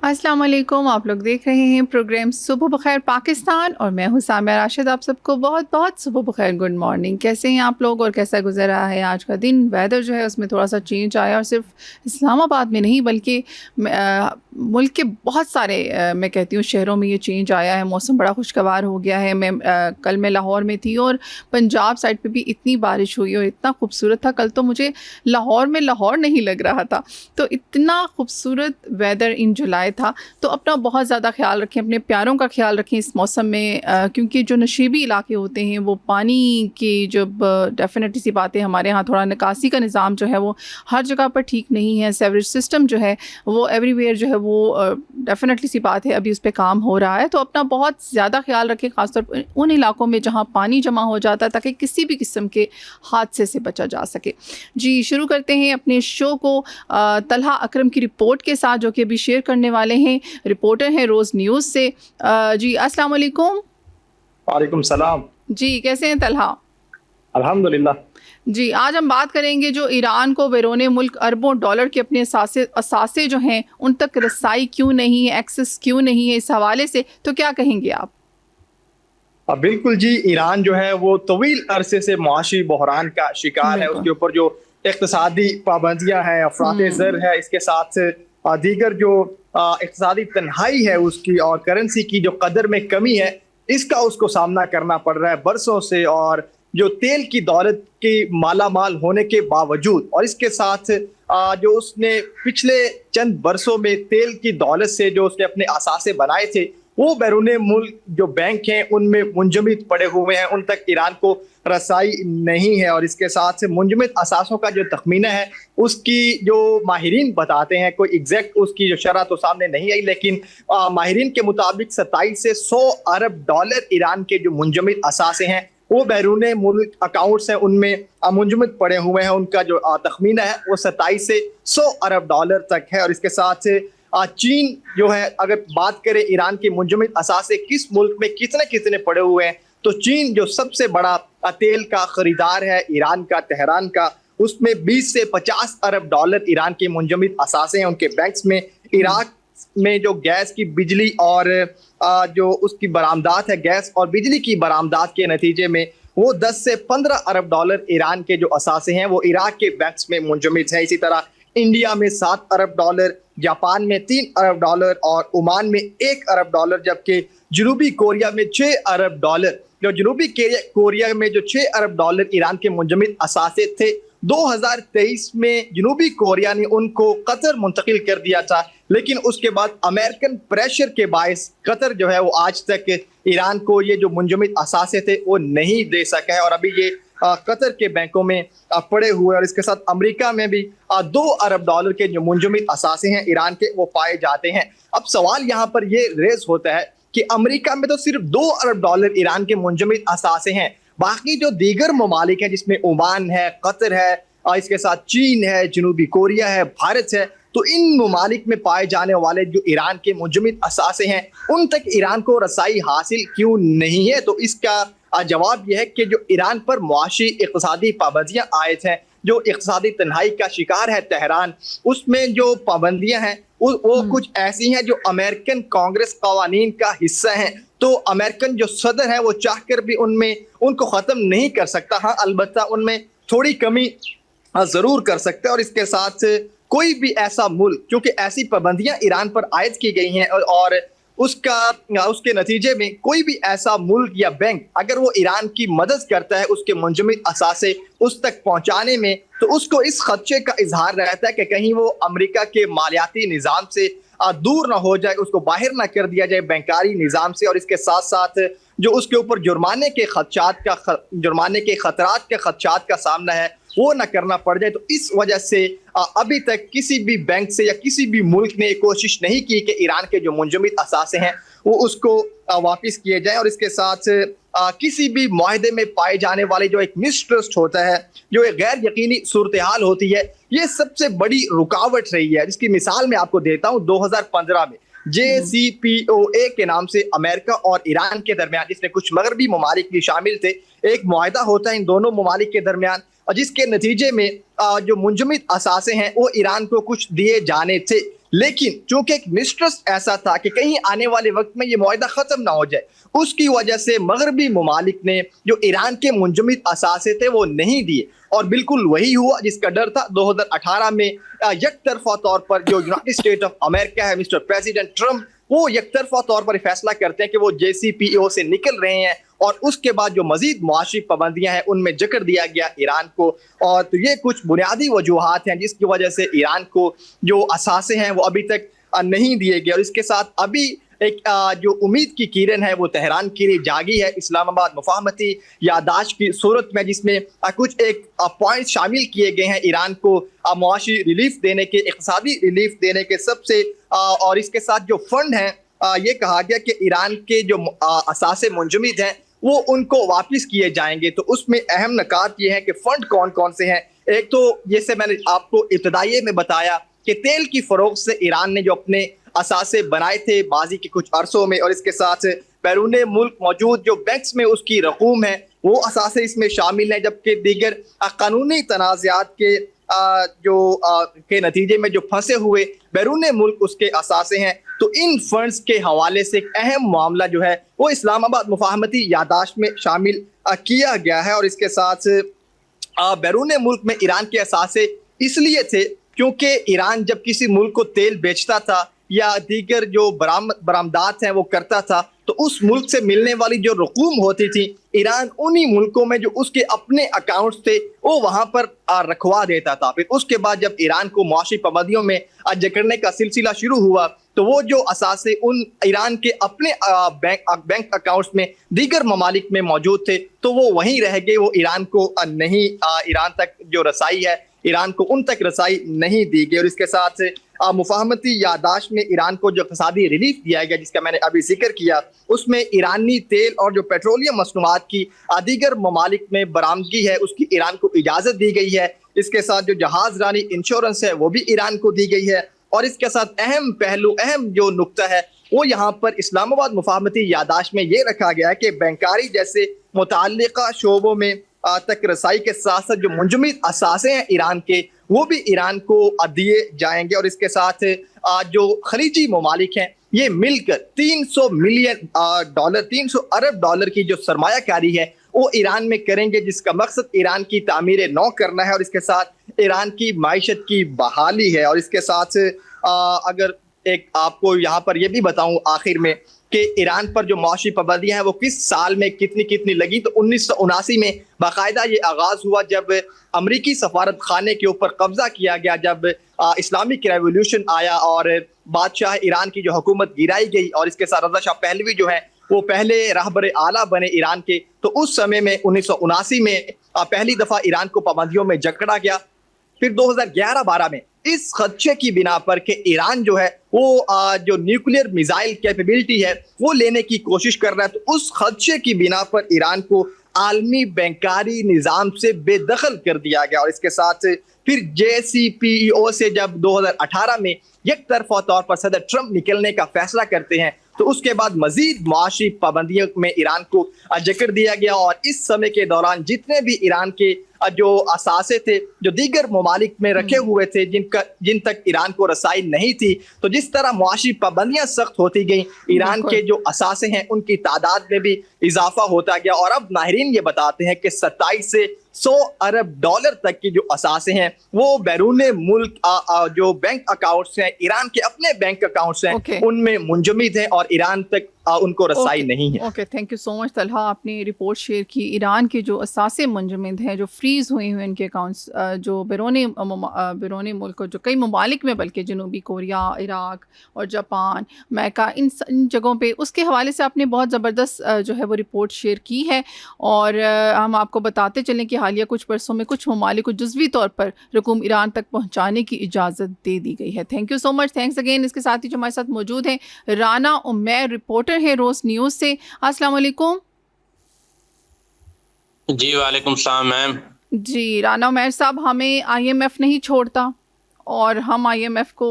अस्सलाम वालेकुम। आप लोग देख रहे हैं प्रोग्राम सुबह बखैर पाकिस्तान और मैं हूं सामिया राशिद। आप सबको बहुत बहुत सुबह बखैर, गुड मॉर्निंग। कैसे हैं आप लोग और कैसा गुजर रहा है आज का दिन? वेदर जो है उसमें थोड़ा सा चेंज आया और सिर्फ इस्लामाबाद में नहीं बल्कि मुल्क के बहुत सारे मैं कहती हूँ शहरों में ये चेंज आया है। मौसम बड़ा खुशगवार हो गया है। कल मैं लाहौर में थी और पंजाब साइड पे भी इतनी बारिश हुई और इतना खूबसूरत था। कल तो मुझे लाहौर में लाहौर नहीं लग रहा था, तो इतना खूबसूरत वेदर इन जुलाई था। तो अपना बहुत ज़्यादा ख्याल रखें, अपने प्यारों का ख्याल रखें इस मौसम में, क्योंकि जो नशीबी इलाके होते हैं वो पानी की जब डेफिनेटली सी बात है, हमारे यहाँ थोड़ा निकासी का निज़ाम जो है वो हर जगह पर ठीक नहीं है। सेवरेज सिस्टम जो है वो एवरीवेयर जो है वो डेफिनेटली सी बात है अभी उस पर काम हो रहा है। तो अपना बहुत ज़्यादा ख्याल रखें, ख़ासतौर पर उन इलाकों में जहाँ पानी जमा हो जाता है, ताकि किसी भी किस्म के हादसे से बचा जा सके। जी, शुरू करते हैं अपने शो को तलहा अकरम की रिपोर्ट के साथ, जो कि अभी शेयर करने वाले हैं। रिपोर्टर हैं रोज़ न्यूज़ से। जी, अस्सलाम वालेकुम। वालेकुम सलाम। जी, कैसे हैं तलहा? अल्हम्दुलिल्लाह। जी, आज हम बात करेंगे जो ईरान को बैरून मुल्क अरबों डॉलर के अपने असासे जो हैं उन तक रसाई क्यों नहीं है, एक्सेस क्यों नहीं है, इस हवाले से तो क्या कहेंगे आप? बिल्कुल जी, ईरान जो है वो तवील अरसे से मुआशी बहरान का शिकार है। बिल्कुल। उसके ऊपर जो इक़्तिसादी पाबंदियां हैं, अफरात ज़र है, इसके साथ से दीगर जो इक़्तिसादी तन्हाई है उसकी और करेंसी की जो कदर में कमी है, इसका उसको सामना करना पड़ रहा है बरसों से। और जो तेल की दौलत की माला माल होने के बावजूद और इसके साथ जो उसने पिछले चंद बरसों में तेल की दौलत से जो उसने अपने असासे बनाए थे, वो बैरून मुल्क जो बैंक हैं उनमें मुंजमद पड़े हुए हैं, उन तक ईरान को रसाई नहीं है। और इसके साथ से मुंजमद असासों का जो तखमीना है उसकी जो माहिरीन बताते हैं, कोई एग्जैक्ट उसकी जो शरह तो सामने नहीं आई, लेकिन माहिरीन के मुताबिक 27 से 100 अरब डॉलर ईरान के जो मुंजमद असासे हैं वो बैरून मुल्क अकाउंट्स हैं उनमें मुंजमद पड़े हुए हैं। उनका जो तखमीना है वो 27 से 100 अरब डॉलर तक है। और इसके साथ से चीन जो है, अगर बात करें ईरान के मुंजमद असासे किस मुल्क में कितने कितने पड़े हुए हैं, तो चीन जो सबसे बड़ा तेल का खरीदार है ईरान का, तेहरान का, उसमें 20 से 50 अरब डॉलर ईरान के मुंजमद असासे हैं उनके बैंक्स में। इराक में जो गैस की बिजली और जो उसकी बरामदात है, गैस और बिजली की बरामदात के नतीजे में वो 10 से 15 अरब डॉलर ईरान के जो असासे हैं वो इराक के बैंक्स में मुंजमद है। इसी तरह इंडिया में 7 अरब डॉलर, जापान में 3 अरब डॉलर और ओमान में 1 अरब डॉलर, जबकि जनूबी कोरिया में 6 अरब डॉलर। जो जनूबी कोरिया में जो 6 अरब डॉलर ईरान के मुंजमद असासे थे, 2023 में जनूबी कोरिया ने उनको कतर मुंतकिल कर दिया था, लेकिन उसके बाद अमेरिकन प्रेशर के बायस कतर जो है वो आज तक ईरान को ये जो मुंजमद असासे थे वो नहीं दे सका है और अभी ये कतर के बैंकों में पड़े हुए। और इसके साथ अमेरिका में भी 2 अरब डॉलर के जो मुंजमद असासे हैं ईरान के वो पाए जाते हैं। अब सवाल यहाँ पर ये रेज होता है कि अमेरिका में तो सिर्फ 2 अरब डॉलर ईरान के मुंजमद असासे हैं, बाकी जो दीगर ममालिक हैं जिसमें ओमान है, कतर है, इसके साथ चीन है, जनूबी कोरिया है, भारत है, तो इन ममालिक में पाए जाने वाले जो ईरान के मुंजमद असासे हैं उन तक ईरान को रसाई हासिल क्यों नहीं है? तो इसका जवाब यह है कि जो ईरान पर मुआशी इक़्तिसादी पाबंदियां आयत हैं, जो इक़्तिसादी तन्हाई का शिकार है तेहरान, उसमें जो पाबंदियां हैं वो कुछ ऐसी हैं जो अमेरिकन कांग्रेस कवानीन का हिस्सा हैं। तो अमेरिकन जो सदर है वो चाहकर भी उनमें उनको ख़त्म नहीं कर सकता। हाँ, अलबत्ता उनमें थोड़ी कमी ज़रूर कर सकता है। और इसके साथ कोई भी ऐसा मुल्क, क्योंकि ऐसी पाबंदियां ईरान पर आयद की गई हैं और उसके नतीजे में कोई भी ऐसा मुल्क या बैंक अगर वो ईरान की मदद करता है उसके मुंजमद असासे उस तक पहुंचाने में, तो उसको इस खदशे का इजहार रहता है कि कहीं वो अमेरिका के मालियाती निज़ाम से दूर ना हो जाए, उसको बाहर ना कर दिया जाए बैंकारी निज़ाम से। और इसके साथ साथ जो उसके ऊपर जुर्माने के खतरात के खदशात का सामना है वो ना करना पड़ जाए। तो इस वजह से अभी तक किसी भी बैंक से या किसी भी मुल्क ने कोशिश नहीं की कि ईरान के जो मुंजमद असासे हैं वो उसको वापस किए जाए। और इसके साथ किसी भी मुआहदे में पाए जाने वाले जो एक मिसट्रस्ट होता है, जो एक गैर यकीनी सूरत हाल होती है, ये सबसे बड़ी रुकावट रही है। जिसकी मिसाल मैं आपको देता हूँ, 2015 में JCPOA के नाम से अमेरिका और ईरान के दरमियान, जिसमें कुछ मगरबी ममालिक भी शामिल थे, एक मुआहदा होता है इन दोनों ममालिक के दरमियान। और जिसके नतीजे में जो मुंजमद असासे हैं वो ईरान को कुछ दिए जाने थे, लेकिन चूंकि एक मिस्ट्रस्ट ऐसा था कि कहीं आने वाले वक्त में ये मुआहदा खत्म ना हो जाए, उसकी वजह से मगरबी ममालिक ने जो ईरान के मुंजमद असासे थे वो नहीं दिए। और बिल्कुल वही हुआ जिसका डर था। 2018 में यकतरफा तौर पर जो यूनाइटेड स्टेट ऑफ अमेरिका है, मिस्टर प्रेसिडेंट ट्रंप, वो यकतरफा तौर पर फैसला करते हैं कि वो JCPOA से निकल रहे हैं, और उसके बाद जो मजीद मुआशी पाबंदियां हैं उनमें जकड़ दिया गया ईरान को। और तो ये कुछ बुनियादी वजूहात हैं जिसकी वजह से ईरान को जो असासे हैं वो अभी तक नहीं दिए गए। और इसके साथ अभी एक जो उम्मीद की किरण है वो तेहरान के लिए जागी है इस्लामाबाद मुफाहमती यादाश्त की सूरत में, जिसमें कुछ एक पॉइंट शामिल किए गए हैं ईरान को मुआशी रिलीफ देने के, इक़्तिसादी रिलीफ देने के सबसे। और इसके साथ जो फंड हैं, ये कहा गया कि ईरान के जो असासे मुंजमद हैं वो उनको वापस किए जाएंगे। तो उसमें अहम नकात ये है कि फंड कौन कौन से हैं। एक तो जैसे मैंने आपको इब्तदाई में बताया कि तेल की फरोख्त से ईरान ने जो अपने असासे बनाए थे माजी के कुछ अरसों में, और इसके साथ बैरून मुल्क मौजूद जो बैंक्स में उसकी रकूम है वो असासे इसमें शामिल हैं, जबकि दीगर कानूनी तनाज़ात के के नतीजे में जो फंसे हुए बैरून मुल्क उसके असासे हैं। तो इन फंड्स के हवाले से एक अहम मामला जो है वो इस्लामाबाद मुफाहमती यादाश्त में शामिल किया गया है। और इसके साथ बैरून मुल्क में ईरान के असासे इसलिए थे क्योंकि ईरान जब किसी मुल्क को तेल बेचता था या दीगर जो बरामदात हैं वो करता था, तो उस मुल्क से मिलने वाली जो रकूम होती थी ईरान उन्हीं मुल्कों में जो उसके अपने अकाउंट्स थे वो वहां पर रखवा देता था। फिर उसके बाद जब ईरान को मुआशी पाबंदियों में जकड़ने का सिलसिला शुरू हुआ तो वो जो असासे उन ईरान के अपने बैंक अकाउंट्स में दीगर ममालिक में मौजूद थे तो वो वहीं रह गए। वो ईरान को नहीं, ईरान तक जो रसाई है ईरान को उन तक रसाई नहीं दी गई। और इसके साथ मुफाहमती यादाश्त में ईरान को जो इक़्तिसादी रिलीफ दिया गया जिसका मैंने अभी जिक्र किया, उसमें ईरानी तेल और जो पेट्रोलियम मसनूआत की दीगर ममालिक में बरामदगी है उसकी ईरान को इजाज़त दी गई है। इसके साथ जो जहाज रानी इंश्योरेंस है वो भी ईरान को दी गई है। और इसके साथ अहम पहलू, अहम जो नुक्ता है वो यहाँ पर इस्लामाबाद मुफाहमती यादाश्त में ये रखा गया है कि बैंकारी जैसे मुताल्लिका शोबों में तक रसाई के साथ साथ जो मुंजमद असासे हैं ईरान के वो भी ईरान को दिए जाएंगे। और इसके साथ जो खलीजी ममालिक हैं ये मिलकर 300 मिलियन डॉलर, 300 अरब डॉलर की जो सरमायाकारी है वो ईरान में करेंगे, जिसका मकसद ईरान की तामीर नौ करना है और इसके साथ ईरान की माइशत की बहाली है। और इसके साथ अगर एक आपको यहाँ पर यह भी बताऊं आखिर में कि ईरान पर जो मुआशी पाबंदियां हैं वो किस साल में कितनी कितनी लगी, तो 1979 में बाकायदा ये आगाज हुआ जब अमरीकी सफारत खाने के ऊपर कब्जा किया गया, जब इस्लामिक रेवोल्यूशन आया और बादशाह ईरान की जो हुकूमत गिराई गई। और इसके साथ रज़ा शाह पहलवी जो है वो पहले रहबर आला बने ईरान के। तो उस समय में 1979 में पहली दफा ईरान को पाबंदियों में जकड़ा गया। फिर 2011-12 में इस खदशे की बिना पर कि ईरान जो है वो जो न्यूक्लियर मिसाइल कैपेबिलिटी है वो लेने की कोशिश कर रहा है, तो उस खदशे की बिना पर ईरान को आलमी बैंकारी निज़ाम से बेदखल कर दिया गया। और इसके साथ फिर JCPOA से जब 2018 में एक तरफा तौर पर सदर ट्रंप निकलने का फैसला करते हैं तो उसके बाद मजीद मुआशी पाबंदियों में ईरान को जकड़ दिया गया। और इस समय के दौरान जितने भी ईरान के जो असासे थे जो दीगर ममालिक में रखे हुए थे जिन तक ईरान को रसाई नहीं थी, तो जिस तरह मुआशी पाबंदियां सख्त होती गई ईरान के जो असासे हैं उनकी तादाद में भी इजाफा होता गया। और अब माहिरीन ये बताते हैं कि 27 से 100 अरब डॉलर तक की जो असासे हैं वो बैरून मुल्क जो बैंक अकाउंट्स हैं, ईरान के अपने बैंक अकाउंट्स हैं, उनमें मुंजमद हैं और ईरान तक उनको रसाई नहीं है। Okay, thank you so much Talha, आपने रिपोर्ट शेयर की। ईरान के जो असासे मुंजमद हैं, जो फ्रीज हुए हुए इनके अकाउंट्स, जो बैरून मुल्क जो कई ममालिक में, बल्कि जनूबी कोरिया, इराक और जापान, अमेरिका, इन जगहों पे, उसके हवाले से आपने बहुत ज़बरदस्त जो है वो रिपोर्ट शेयर की है। और हम आपको बताते चलें कि हालिया कुछ बरसों में कुछ ममालिक को जुज़वी तौर पर रकूम ईरान तक पहुँचाने की इजाज़त दे दी गई है। Thank you so much, thanks again. इसके साथ ही जो हमारे साथ मौजूद हैं राना उमैर, रिपोर्टर है रोज न्यूज़ से। अस्सलाम वालेकुम। जी वालेकुम सलाम मैम। जी राना उमैर साहब, हमें IMF नहीं छोड़ता और हम IMF को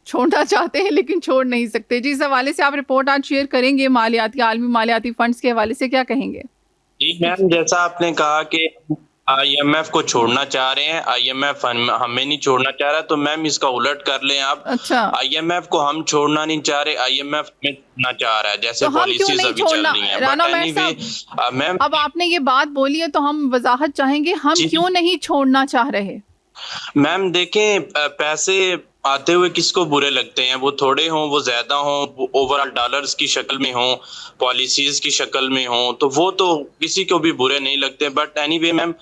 छोड़ना चाहते हैं लेकिन छोड़ नहीं सकते। जी, इस हवाले से आप रिपोर्ट आज शेयर करेंगे, मालियाती, आलमी मालियाती फंड्स के हवाले से क्या कहेंगे? जी मैम, जैसा आपने कहा कि IMF को छोड़ना चाह रहे हैं, IMF हमें नहीं छोड़ना चाह रहा। तो मैम इसका उलट कर लें आप, अच्छा, IMF को हम छोड़ना नहीं चाह रहे, IMF हमें छोड़ना चाह रहा है, जैसे तो हम क्यों पॉलिसीज नहीं अभी चल छोड़ना? रही हैं। राना बट मैर एनीवे साहब, मैम, अब आपने ये बात बोली है तो हम वजाहत चाहेंगे, हम जी क्यों नहीं छोड़ना चाह रहे? मैम देखें, पैसे आते हुए किसको बुरे लगते हैं, वो थोड़े हों, वो ज्यादा हों, वो ओवरऑल डॉलर्स की शक्ल में हों, पॉलिसीज की शक्ल में हों, तो वो तो किसी को भी बुरे नहीं लगते। बट एनीवे मैम,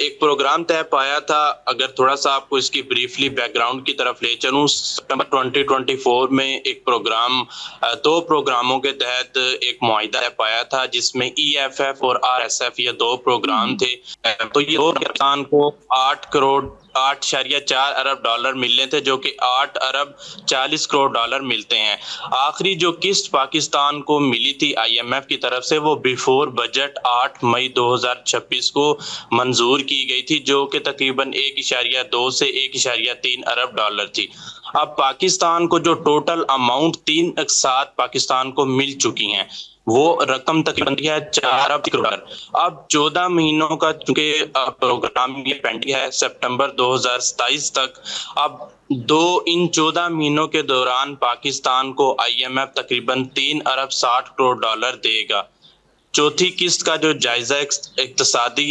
एक प्रोग्राम तय पाया था, अगर थोड़ा सा आपको इसकी ब्रीफली बैकग्राउंड की तरफ ले चलूं, सितंबर 2024 में एक प्रोग्राम, दो प्रोग्रामों के तहत एक मुआहिदा तय पाया था, जिसमें EFF और RSF ये दो प्रोग्राम थे। तो ये दो पाकिस्तान को 8 अरब डॉलर मिलने थे, जो कि 8 अरब 40 करोड़ डॉलर मिलते हैं। आखिरी जो किस्त पाकिस्तान को मिली थी IMF की तरफ से, वो बिफोर बजट 8 मई 2026 को मंजूर की गई थी, जो कि तकरीबन 1.2 से 1.3 अरब डॉलर थी। अब पाकिस्तान को जो टोटल अमाउंट 3 साथ पाकिस्तान को मिल चुकी हैं, वो रकम तकरीबन है 4 अरब डॉलर। अब 14 महीनों का चूंकि प्रोग्राम ये पेंडिंग है सितंबर 2027 तक। अब इन 14 महीनों के दौरान पाकिस्तान को IMF तकरीबन 3 अरब 60 करोड़ डॉलर देगा। चौथी किस्त का जो जायजा इक्तसादी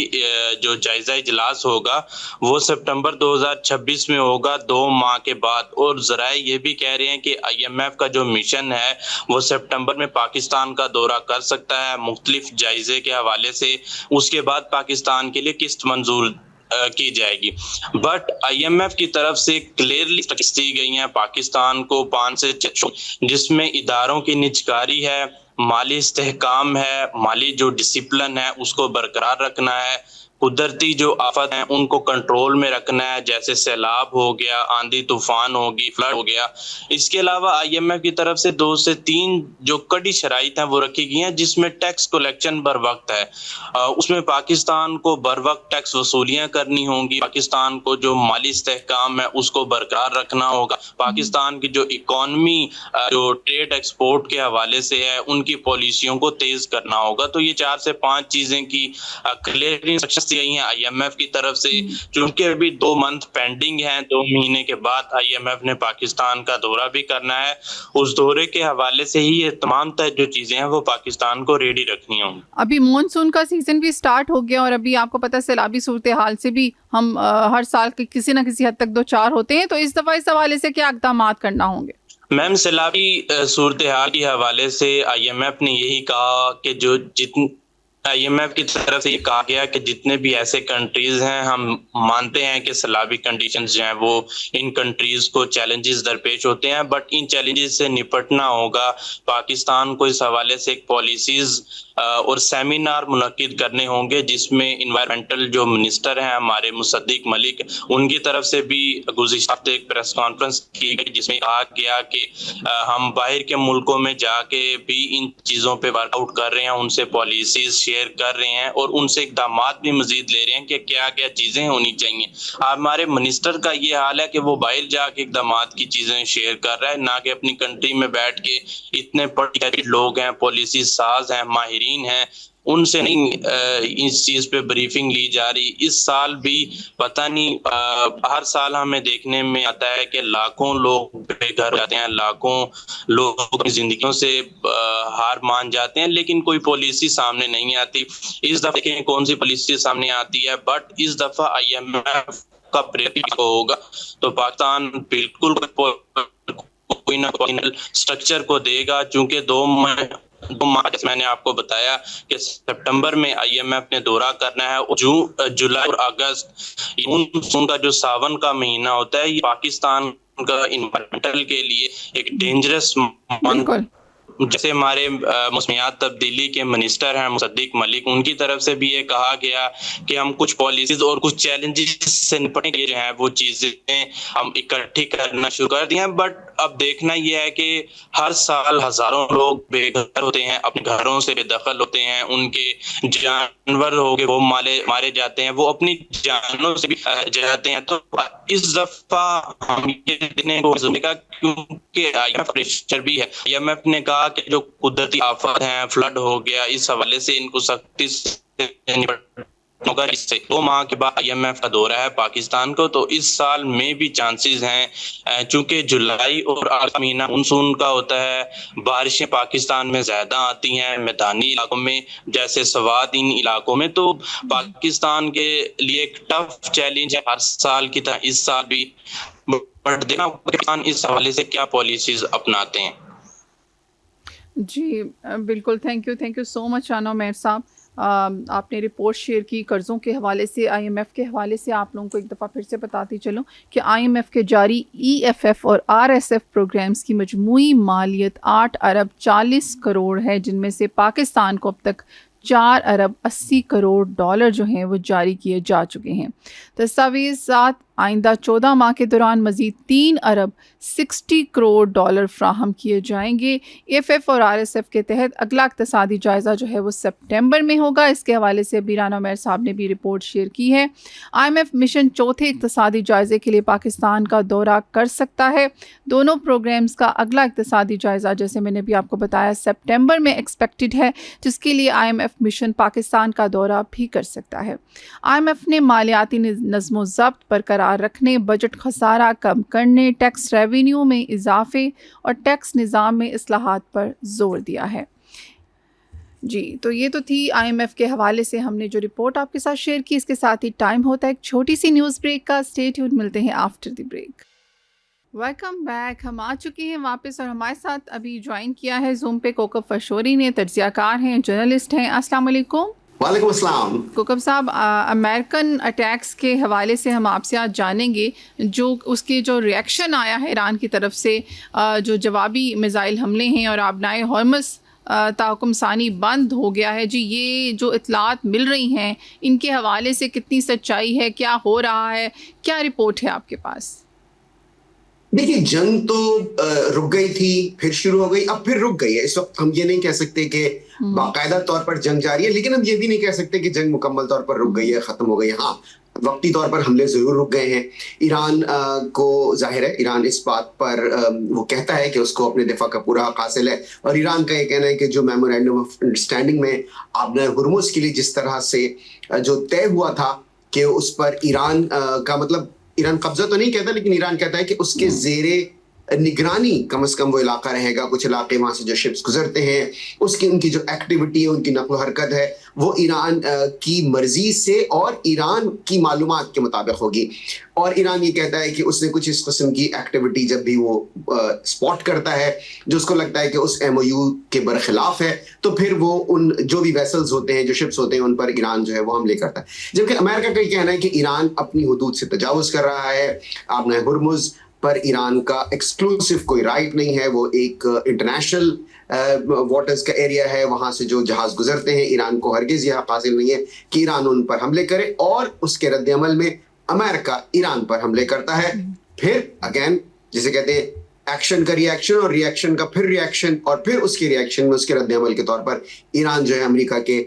जो जायजा इजलास होगा, वो सितंबर 2026 में होगा, 2 माह के बाद। और जराए ये भी कह रहे हैं कि IMF का जो मिशन है, वो सितंबर में पाकिस्तान का दौरा कर सकता है मुख्तलिफ जायजे के हवाले से। उसके बाद पाकिस्तान के लिए किस्त मंजूर की जाएगी। बट IMF की तरफ से क्लियरली दी गई है पाकिस्तान को 5 से 6, जिसमें इदारों की निजकारी है, माली इस्तेहकाम है, माली जो डिसिप्लिन है उसको बरकरार रखना है, कुदरती जो आफत हैं उनको कंट्रोल में रखना है, जैसे सैलाब हो गया, आंधी तूफान होगी, फ्लड हो गया। इसके अलावा IMF की तरफ से 2 से 3 जो कड़ी शराइत हैं वो रखी गई हैं, जिसमें टैक्स कलेक्शन बर वक्त है। उसमें पाकिस्तान को बर वक्त टैक्स वसूलियां करनी होंगी, पाकिस्तान को जो माली इस्तेहकाम है उसको बरकरार रखना होगा, पाकिस्तान की जो इकॉनमी जो ट्रेड एक्सपोर्ट के हवाले से है उनकी पॉलिसियों को तेज करना होगा। तो ये 4 से 5 चीजें की क्लियर इंस्ट्रक्शंस दी गई हैं IMF की तरफ से। चूंकि अभी 2 मंथ पेंडिंग हैं, 2 महीने के बाद IMF ने पाकिस्तान का दौरा भी करना है, उस दौरे के हवाले से ही ये तमाम जो चीजें हैं वो पाकिस्तान को रेडी रखनी होंगी। अभी मॉनसून का सीजन भी स्टार्ट हो गया और अभी आपको पता है सैलाबी सूरत हाल से भी हम हर साल के किसी न किसी हद तक 2-4 होते हैं, तो इस दफा इस हवाले से क्या इक़दामात करना होंगे? मैम, सैलाबी सूरत हाल के हवाले से IMF ने यही कहा कि IMF की तरफ से ये कहा गया कि जितने भी ऐसे कंट्रीज हैं, हम मानते हैं कि सैलाबी कंडीशंस जो हैं वो इन कंट्रीज को चैलेंजेस दरपेश होते हैं, बट इन चैलेंजेस से निपटना होगा। पाकिस्तान को इस हवाले से एक पॉलिसीज और सेमिनार मुनक्किद करने होंगे, जिसमें इन्वायरमेंटल जो मिनिस्टर हैं हमारे मुसद्दिक मलिक, उनकी तरफ से भी गुज़िश्ता हफ्ते एक प्रेस कॉन्फ्रेंस की गई, जिसमें कहा गया कि हम बाहर के मुल्कों में जाके भी इन चीज़ों पे वर्कआउट कर रहे हैं, उनसे पॉलिसीज शेयर कर रहे हैं और उनसे इक़दामात भी मजीद ले रहे हैं कि क्या क्या चीज़ें होनी चाहिए। हमारे मिनिस्टर का ये हाल है कि वो बाहर जाके इक़दामात की चीज़ें शेयर कर रहा है, ना कि अपनी कंट्री में बैठ के इतने पढ़े लोग हैं, पॉलिसी साज हैं, माहिरीन हैं, उनसे नहीं इस चीज पे ब्रीफिंग ली जा रही। इस साल भी पता नहीं, हर साल हमें देखने में आता है कि लाखों लोग बेघर जाते हैं, लाखों लोग अपनी जिंदगियों से हार मान जाते हैं, लेकिन कोई पॉलिसी सामने नहीं आती। इस दफा देखें कौन सी पॉलिसी सामने आती है, बट इस दफा IMF का प्रेरित होगा तो पाकिस्तान बिल्कुल कोई ना कोई स्ट्रक्चर को देगा। चूंकि 2 मार्च मैंने आपको बताया कि सितंबर में IMF ने दौरा करना है, जून जुलाई और अगस्त मानसून का जो सावन का महीना होता है, ये पाकिस्तान का इन्वायरमेंटल के लिए एक डेंजरस मंथ। जैसे हमारे मौसमियात तब्दीली के मिनिस्टर हैं मुसद्दिक मलिक, उनकी तरफ से भी ये कहा गया कि हम कुछ पॉलिसीज और कुछ चैलेंजेस से निपटने के लिए जो है वो चीजें हम इकट्ठी करना शुरू कर दिए हैं। बट अब देखना यह है कि हर साल हजारों लोग बेघर होते हैं, अपने घरों से बेदखल होते हैं, उनके जानवर हो गए वो मारे जाते हैं, वो अपनी जानों से भी जाते हैं। तो इस दफा हम ये देखने को मिलेगा, क्योंकि IMF प्रेशर भी है। IMF ने कहा कि जो कुदरती आफत हैं, फ्लड हो गया, इस हवाले से इनको सख्ती से अगर इससे 2 माह के बाद IMF का दौरा है पाकिस्तान को, तो इस साल में भी चांसेस हैं, चूंकि जुलाई और अगस्त महीना मानसून का होता है, बारिशें पाकिस्तान में ज्यादा आती हैं मैदानी इलाकों में जैसे स्वात इन इलाकों में, तो पाकिस्तान के लिए एक टफ चैलेंज है हर साल की तरह इस साल भी। बट देखना पाकिस्तान इस हवाले से क्या पॉलिसीज अपनाते हैं। जी बिल्कुल, thank you so much Rana Umair साहब। आपने रिपोर्ट शेयर की कर्ज़ों के हवाले से, IMF के हवाले से। आप लोगों को एक दफ़ा फिर से बताती चलूँ कि IMF के जारी EFF और RSF प्रोग्राम्स की मजमूई मालियत 8 अरब 40 करोड़ है, जिनमें से पाकिस्तान को अब तक 4 अरब 80 करोड़ डॉलर जो हैं वो जारी किए जा चुके हैं। दस्तावेज़ात आइंदा 14 माह के दौरान मज़ीद 3 अरब 60 करोड़ डॉलर फ्राहम किए जाएंगे। EFF और RSF के तहत अगला इक़्तिसादी जायज़ा जो है वो सितंबर में होगा। इसके हवाले से अभी राना उमैर साहब ने भी रिपोर्ट शेयर की है। IMF मिशन चौथे इक़्तिसादी जायज़े के लिए पाकिस्तान का दौरा कर सकता है। दोनों प्रोग्राम्स का अगला इक़्तिसादी जायज़ा, जैसे मैंने भी आपको बताया, सितंबर में एक्सपेक्टेड है, जिसके लिए IMF मिशन पाकिस्तान का दौरा भी कर सकता है। IMF ने मालियाती नज़्मो ज़ब्त बरकरार रखने, बजट खसारा कम करने, टैक्स रेवेन्यू में इजाफे और टैक्स निज़ाम में इस्लाहात पर जोर दिया है। जी, तो ये तो थी IMF के हवाले से हमने जो रिपोर्ट आपके साथ शेयर की। इसके साथ ही टाइम होता है एक छोटी सी न्यूज़ ब्रेक का। स्टे ट्यून्ड, मिलते हैं after the break. Welcome back. हम आ चुके हैं वापस और हमारे साथ अभी ज्वाइन किया है जूम पे कोकब फशोरी ने। तज्ज़ियाकार हैं, जर्नलिस्ट हैं। अस्सलाम वालेकुम। वालेकुम अस्सलाम। कोकब साहब, अमेरिकन अटैक्स के हवाले से हम आपसे आज जानेंगे जो उसके जो रिएक्शन आया है ईरान की तरफ से, जो जवाबी मिसाइल हमले हैं और आबनाए हॉर्मस ताहुकुम सानी बंद हो गया है। जी, ये जो इतलात मिल रही हैं इनके हवाले से कितनी सच्चाई है, क्या हो रहा है, क्या रिपोर्ट है आपके पास? देखिए, जंग तो रुक गई थी, फिर शुरू हो गई, अब फिर रुक गई है। इस वक्त हम ये नहीं कह सकते कि बाकायदा तौर पर जंग जारी है, लेकिन हम ये भी नहीं कह सकते कि जंग मुकम्मल तौर पर रुक गई है, खत्म हो गई है। हाँ, वक्ती तौर पर हमले जरूर रुक गए हैं। ईरान को जाहिर है, ईरान इस बात पर वो कहता है कि उसको अपने दिफा का पूरा हक हासिल है, और ईरान का ये कहना है कि जो मेमोरेंडम ऑफ अंडरस्टैंडिंग में आपने हुर्मुज के लिए जिस तरह से जो तय हुआ था कि उस पर ईरान का मतलब, ईरान कब्जा तो नहीं कहता, लेकिन ईरान कहता है कि उसके जेरे निगरानी कम से कम वो इलाका रहेगा। कुछ इलाके वहां से जो शिप्स गुजरते हैं, उसकी उनकी जो एक्टिविटी है, उनकी नक़्ल हरकत है, वो ईरान की मर्जी से और ईरान की मालूमात के मुताबिक होगी। और ईरान ये कहता है कि उसने कुछ इस किस्म की एक्टिविटी जब भी वो स्पॉट करता है जो उसको लगता है कि उस MOU के बरखिलाफ है, तो फिर वो उन जो भी वेसल्स होते हैं, जो शिप्स होते हैं, उन पर ईरान जो है वो हमले करता है। जबकि अमेरिका का ये कहना है कि ईरान अपनी हुदूद से तजावुज कर रहा है। आपने हुर्मुज पर ईरान का एक्सक्लूसिव कोई राइट नहीं है, वो एक इंटरनेशनल वाटर्स का एरिया है, वहां से जो जहाज गुजरते हैं, ईरान को हरगिज यह हासिल नहीं है कि ईरान उन पर हमले करे, और उसके रद्द-ए-अमल में अमेरिका ईरान पर हमले करता है। फिर अगेन, जिसे कहते हैं एक्शन का रिएक्शन, और रिएक्शन का फिर रिएक्शन, और फिर उसके रिएक्शन में उसके रद्द-ए-अमल के तौर पर ईरान जो है अमेरिका के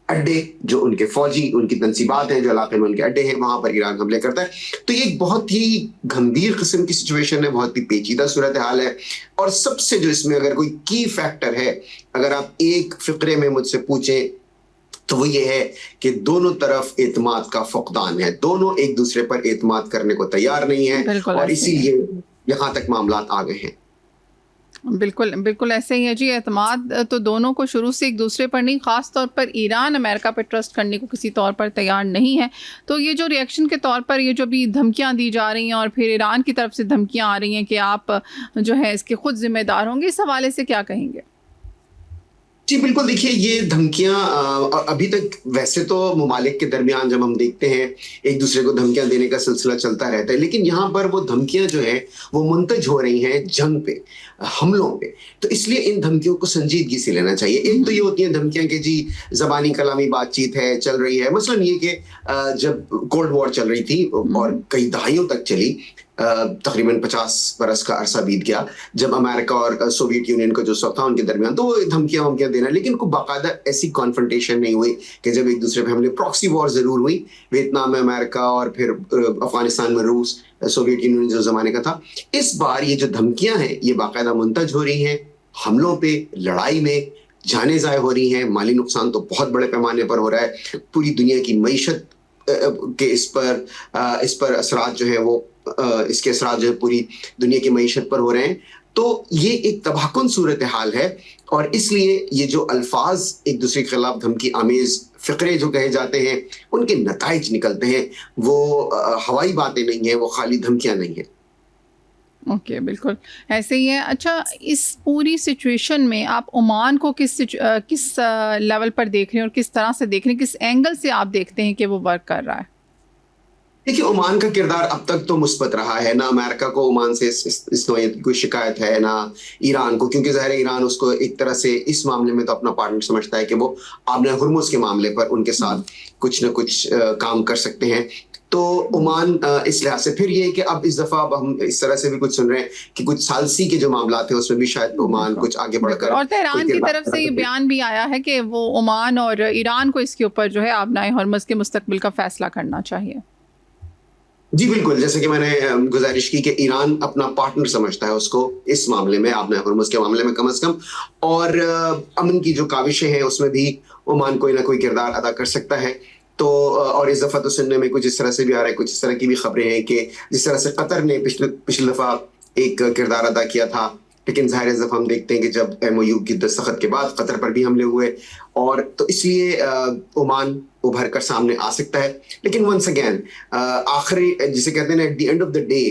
अड्डे, जो उनके फौजी, उनकी तंसीबात हैं, जो इलाके में उनके अड्डे हैं, वहां पर ईरान हमले करता है। तो ये एक बहुत ही गंभीर किस्म की सिचुएशन है, बहुत ही पेचीदा सूरत हाल है। और सबसे जो इसमें अगर कोई की फैक्टर है, अगर आप एक फिक्रे में मुझसे पूछें, तो वो ये है कि दोनों तरफ एतमाद का फुकदान है, दोनों एक दूसरे पर एतमाद करने को तैयार नहीं है, और इसीलिए यहाँ तक मामलात आ गए हैं। बिल्कुल ऐसे ही है जी। एतमाद तो दोनों को शुरू से एक दूसरे पर नहीं, ख़ास तौर पर ईरान अमेरिका पर ट्रस्ट करने को किसी तौर पर तैयार नहीं है। तो ये जो रिएक्शन के तौर पर ये जो भी धमकियां दी जा रही हैं, और फिर ईरान की तरफ से धमकियां आ रही हैं कि आप जो है इसके खुद जिम्मेदार होंगे, इस हवाले से क्या कहेंगे? जी बिल्कुल, देखिए, ये धमकियां अभी तक वैसे तो मुमालिक के दरमियान जब हम देखते हैं एक दूसरे को धमकियां देने का सिलसिला चलता रहता है, लेकिन यहाँ पर वो धमकियां जो है वो मुंतज हो रही हैं जंग पे, हमलों पे। तो इसलिए इन धमकियों को संजीदगी से लेना चाहिए। एक तो ये होती हैं धमकियां कि जी ज़बानी कलामी बातचीत है, चल रही है। मसलन ये कि जब कोल्ड वॉर चल रही थी और कई दहाइयों तक चली, तकरीबन 50 बरस का अरसा बीत गया, जब अमेरिका और सोवियत यूनियन का जो सब था उनके दरमियान, तो वो धमकियां देना, लेकिन कोई बाकायदा ऐसी कॉन्फ्रंटेशन नहीं हुई कि जब एक दूसरे पे हमले। प्रॉक्सी वॉर जरूर हुई, वियतनाम में अमेरिका और फिर अफगानिस्तान में रूस, सोवियत यूनियन जो जमाने का था। इस बार ये जो धमकियां हैं ये बाकायदा मुंतज हो रही हैं हमलों पे, लड़ाई में, जानें ज़ाय हो रही हैं, माली नुकसान तो बहुत बड़े पैमाने पर हो रहा है, पूरी दुनिया की मईशत के इस पर असरात जो है वो इसके असरात जो है पूरी दुनिया की मईशत पर हो रहे हैं। तो ये एक तबाहकुन सूरत हाल है और इसलिए ये जो अल्फाज एक दूसरे के खिलाफ धमकी आमेज फ़िक्रे जो कहे जाते हैं उनके नताइज निकलते हैं, वो हवाई बातें नहीं हैं, वो खाली धमकियां नहीं हैं। ओके बिल्कुल ऐसे ही है। अच्छा, इस पूरी सिचुएशन में आप ओमान को किस लेवल पर देख रहे हैं और किस तरह से देख रहे हैं, किस एंगल से आप देखते हैं कि वो वर्क कर रहा है? देखिए, ओमान का किरदार अब तक तो मुस्बत रहा है, ना अमेरिका को ओमान से इस नौयत की कोई शिकायत है, ना ईरान को, क्योंकि ज़ाहिर है ईरान उसको एक तरह से इस मामले में तो अपना पार्टनर समझता है कि वो आबना हुर्मुज़ के मामले पर उनके साथ कुछ न कुछ काम कर सकते हैं। तो ओमान इस लिहाज से फिर ये है कि अब इस दफ़ा अब हम इस तरह से भी कुछ सुन रहे हैं कि कुछ सालसी के जो मामला थे उसमें भी शायद ओमान कुछ आगे बढ़कर, और तेहरान की तरफ से ये बयान भी आया है कि वो ओमान और ईरान को इसके ऊपर जो है आबनाए हुर्मुज़ के मुस्तकबिल का फैसला करना चाहिए। जी बिल्कुल, जैसे कि मैंने गुजारिश की कि ईरान अपना पार्टनर समझता है उसको इस मामले में, आबना हुर्मुज़ के मामले में कम से कम, और अमन की जो काविशें हैं उसमें भी ओमान कोई ना कोई किरदार अदा कर सकता है। तो और इस दफ़ा तो सुनने में कुछ इस तरह से भी आ रहा है, कुछ इस तरह की भी खबरें हैं कि जिस तरह से कतर ने पिछली दफ़ा एक किरदार अदा किया था, लेकिन ज़ाहिर इस दफ़ा हम देखते हैं कि जब MOU की दस्तखत के बाद कतर पर भी हमले हुए, और तो इसलिए ओमान उभर कर सामने आ सकता है। लेकिन वंस अगेन आखिरी जिसे कहते हैं at the end of the day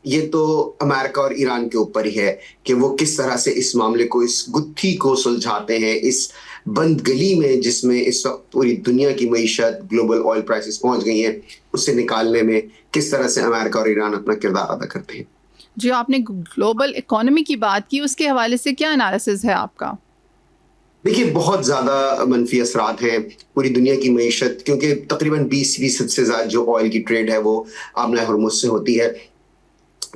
ये तो अमेरिका और ईरान के ऊपर ही है कि वो किस तरह से इस मामले को, इस गुत्थी को सुलझाते हैं, इस बंद गली में जिसमें इस वक्त पूरी दुनिया की मईशत, ग्लोबल ऑयल प्राइसेस पहुंच गई हैं, उससे निकालने में किस तरह से अमेरिका और ईरान अपना किरदार अदा करते हैं। जी, आपने ग्लोबल इकोनॉमी की बात की, उसके हवाले से क्या एनालिसिस है आपका? देखिए, बहुत ज़्यादा मनफी असरात हैं पूरी दुनिया की मईशत, क्योंकि तकरीबन 20% से ज़्यादा जो ऑयल की ट्रेड है वो आबना हुर्मुज़ से होती है।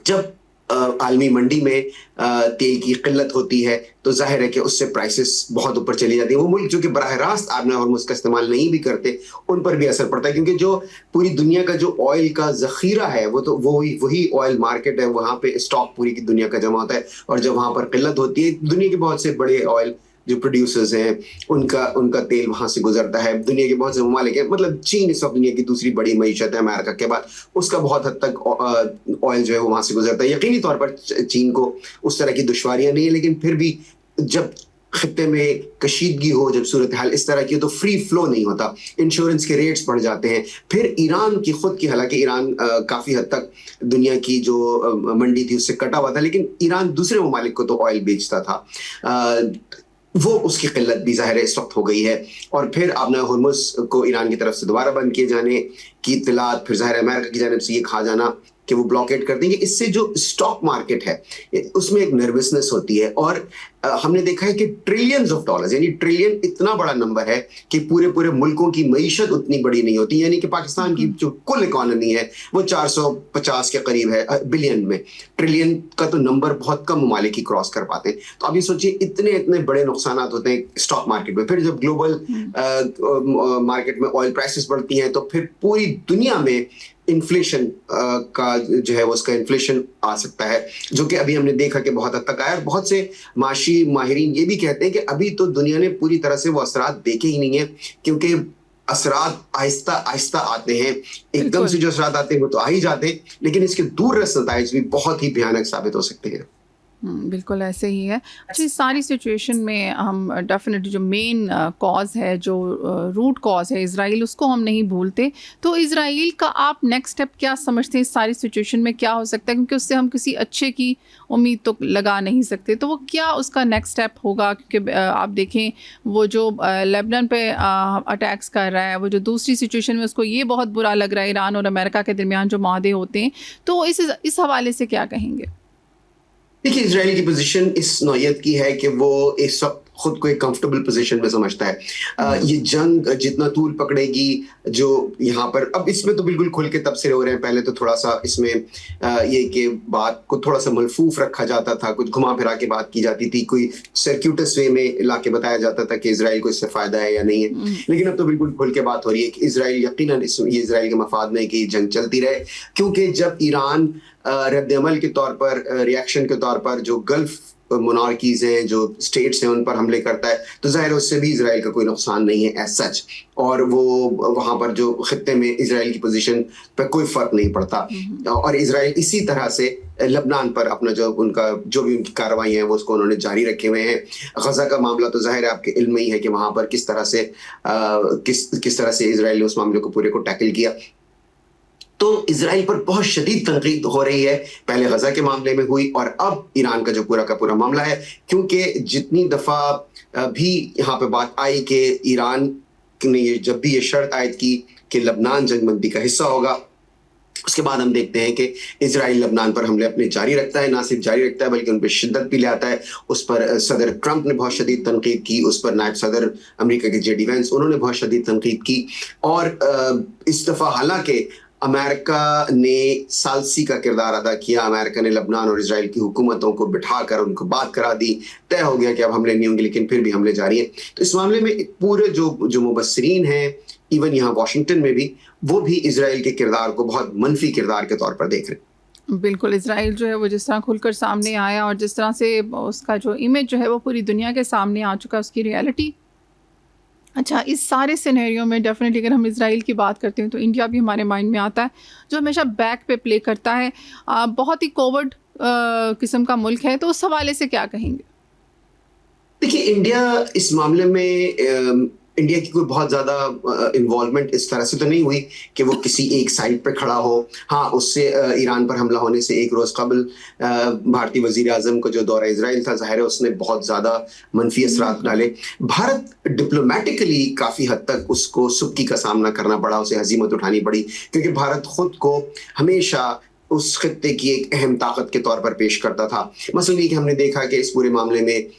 जब आलमी मंडी में तेल की किल्लत होती है तो जाहिर है कि उससे प्राइसेस बहुत ऊपर चली जाती है। वो मुल्क जो कि बराह रास्त आबना हुर्मुज़ का इस्तेमाल नहीं भी करते उन पर भी असर पड़ता है, क्योंकि जो पूरी दुनिया का जो ऑयल का ज़ख़ीरा है वो तो वही ऑयल मार्केट है, वहाँ पे स्टॉक पूरी की दुनिया का जमा होता है, और जब वहाँ पर किल्लत होती है दुनिया के बहुत से बड़े ऑयल जो प्रोड्यूसर्स हैं उनका तेल वहां से गुजरता है। दुनिया के बहुत से ममालिक हैं, मतलब चीन इस वक्त दुनिया की दूसरी बड़ी मईशत है अमेरिका के बाद, उसका बहुत हद तक ऑयल जो है वो वहां से गुजरता है। यकीनी तौर पर चीन को उस तरह की दुश्वारियां नहीं है, लेकिन फिर भी जब खत्ते में कशीदगी हो, जब सूरत हाल इस तरह की हो तो फ्री फ्लो नहीं होता, इंश्योरेंस के रेट्स बढ़ जाते हैं। फिर ईरान की खुद की, हालांकि ईरान काफ़ी हद तक दुनिया की जो मंडी थी उससे कटा हुआ था, लेकिन ईरान दूसरे ममालिक को तो ऑयल बेचता था, वो उसकी किल्लत भी ज़ाहिर इस वक्त हो गई है। और फिर आबना हुर्मुज़ को ईरान की तरफ से दोबारा बंद किए जाने की इत्तलात, फिर ज़ाहिर अमेरिका की जानिब से ये कहा जाना कि वो ब्लॉकेट कर देंगे, इससे जो स्टॉक मार्केट है उसमें एक नर्वसनेस होती है। और हमने देखा है कि ट्रिलियंस ऑफ डॉलर्स, यानी ट्रिलियन इतना बड़ा नंबर है कि पूरे मुल्कों की मईशत उतनी बड़ी नहीं होती, यानी कि पाकिस्तान की जो कुल इकॉनमी है वो 450 के करीब है बिलियन में, ट्रिलियन का तो नंबर बहुत कम ममालिक ही क्रॉस कर पाते हैं। तो अभी सोचिए इतने बड़े नुकसान होते हैं स्टॉक मार्केट में, फिर जब ग्लोबल मार्केट में ऑयल प्राइसेस बढ़ती हैं तो फिर पूरी दुनिया में इन्फ्लेशन का जो है वो उसका इन्फ्लेशन आ सकता है, जो कि अभी हमने देखा कि बहुत हद तक आया। और बहुत से माशी माहिरीन ये भी कहते हैं कि अभी तो दुनिया ने पूरी तरह से वो असरात देखे ही नहीं है, क्योंकि असरात आहिस्ता आहिस्ता आते हैं, एकदम से जो असरात आते हैं वो तो आ ही जाते हैं, लेकिन इसके दूररस नताइज भी बहुत ही भयानक साबित हो सकते हैं। बिल्कुल ऐसे ही है। अच्छा, इस सारी सिचुएशन में हम डेफिनेटली जो मेन कॉज है, जो रूट कॉज है इज़राइल, उसको हम नहीं भूलते। तो इज़राइल का आप नेक्स्ट स्टेप क्या समझते हैं इस सारी सिचुएशन में, क्या हो सकता है? क्योंकि उससे हम किसी अच्छे की उम्मीद तो लगा नहीं सकते, तो वो क्या उसका नेक्स्ट स्टेप होगा? क्योंकि आप देखें वो जो लेबनान पे अटैक्स कर रहा है, वो जो दूसरी सिचुएशन में उसको ये बहुत बुरा लग रहा है ईरान और अमेरिका के दरमियान जो माहदे होते हैं, तो इस हवाले से क्या कहेंगे? देखिए, इजराइल की पोजीशन इस नौयत की है कि वो इस वक्त खुद को एक कंफर्टेबल पोजीशन में समझता है। ये जंग जितना तूल पकड़ेगी, जो यहाँ पर अब इसमें तो बिल्कुल खुल के तबसरे हो रहे हैं, पहले तो थोड़ा सा इसमें ये कि बात को थोड़ा सा मलफूफ रखा जाता था, कुछ घुमा फिरा के बात की जाती थी, कोई सर्क्यूटस वे में ला के बताया जाता था कि इजराइल को इससे फायदा है या नहीं है। लेकिन अब तो बिल्कुल खुल के बात हो रही है कि इजराइल यकीनन ये इजराइल के मफाद में कि जंग चलती रहे, क्योंकि जब ईरान रद्द अमल के तौर पर, रिएक्शन के तौर पर जो गल्फ मोनार्कीज हैं, जो स्टेट्स हैं, उन पर हमले करता है, तो जाहिर है उससे भी इजराइल का कोई नुकसान नहीं है एज सच, और वो वहां पर जो खित्ते में इजराइल की पोजीशन पर कोई फर्क नहीं पड़ता। और इजराइल इसी तरह से लबनान पर अपना जो भी उनकी कार्रवाई है वो उसको उन्होंने जारी रखे हुए हैं। गजा का मामला तो जाहिर है आपके इल्म में ही है कि वहां पर किस तरह से इजराइल ने उस मामले को पूरे को टैकल किया। तो इजराइल पर बहुत शदीद तनकीद हो रही है, पहले गजा के मामले में हुई और अब ईरान का जो पूरा का पूरा मामला है, क्योंकि जितनी दफा भी यहाँ पे बात आई कि ईरान ने जब भी ये शर्त आयद की कि लबनान जंगबंदी का हिस्सा होगा, उसके बाद हम देखते हैं कि इजराइल लबनान पर हमले अपने जारी रखता है, ना सिर्फ जारी रखता है बल्कि उन पर शिद्दत भी ले आता है। उस पर सदर ट्रंप ने बहुत शदीद तनकीद की, उस पर नायब सदर अमेरिका के जेडी वेंस उन्होंने बहुत शदीद तनकीद की। और इस दफा हालांकि अमेरिका ने सालसी का किरदार अदा किया, अमेरिका ने लबनान और इजराइल की हुकूमतों को बिठाकर उनको बात करा दी, तय हो गया कि अब हमले नहीं होंगे, लेकिन फिर भी हमले जारी हैं। तो इस मामले में पूरे जो मुबस्सिरीन हैं, इवन यहाँ वाशिंगटन में भी, वो भी इजराइल के किरदार को बहुत मनफी किरदार के तौर पर देख रहे हैं। बिल्कुल, इजराइल जो है वो जिस तरह खुलकर सामने आया और जिस तरह से उसका जो इमेज जो है वो पूरी दुनिया के सामने आ चुका है, उसकी रियलिटी। अच्छा, इस सारे सिनेरियो में डेफिनेटली अगर हम इजराइल की बात करते हैं तो इंडिया भी हमारे माइंड में आता है, जो हमेशा बैक पे प्ले करता है, बहुत ही कोवर्ड किस्म का मुल्क है, तो उस हवाले से क्या कहेंगे? देखिए, इंडिया इस मामले में इंडिया की कोई बहुत ज्यादा इन्वॉल्वमेंट इस तरह से तो नहीं हुई कि वो किसी एक साइड पे खड़ा हो। हाँ, उससे ईरान पर हमला होने से एक रोज कबल भारतीय वजीर आजम को जो दौरा इजराइल था, जाहिर है उसने बहुत ज्यादा मनफी असरात डाले। भारत डिप्लोमेटिकली काफी हद तक उसको सुक्की का सामना करना पड़ा, उसे हजीमत उठानी पड़ी, क्योंकि भारत खुद को हमेशा उस खित्ते की एक अहम ताकत के तौर पर पेश करता था। मसलन ये कि हमने देखा कि इस पूरे मामले में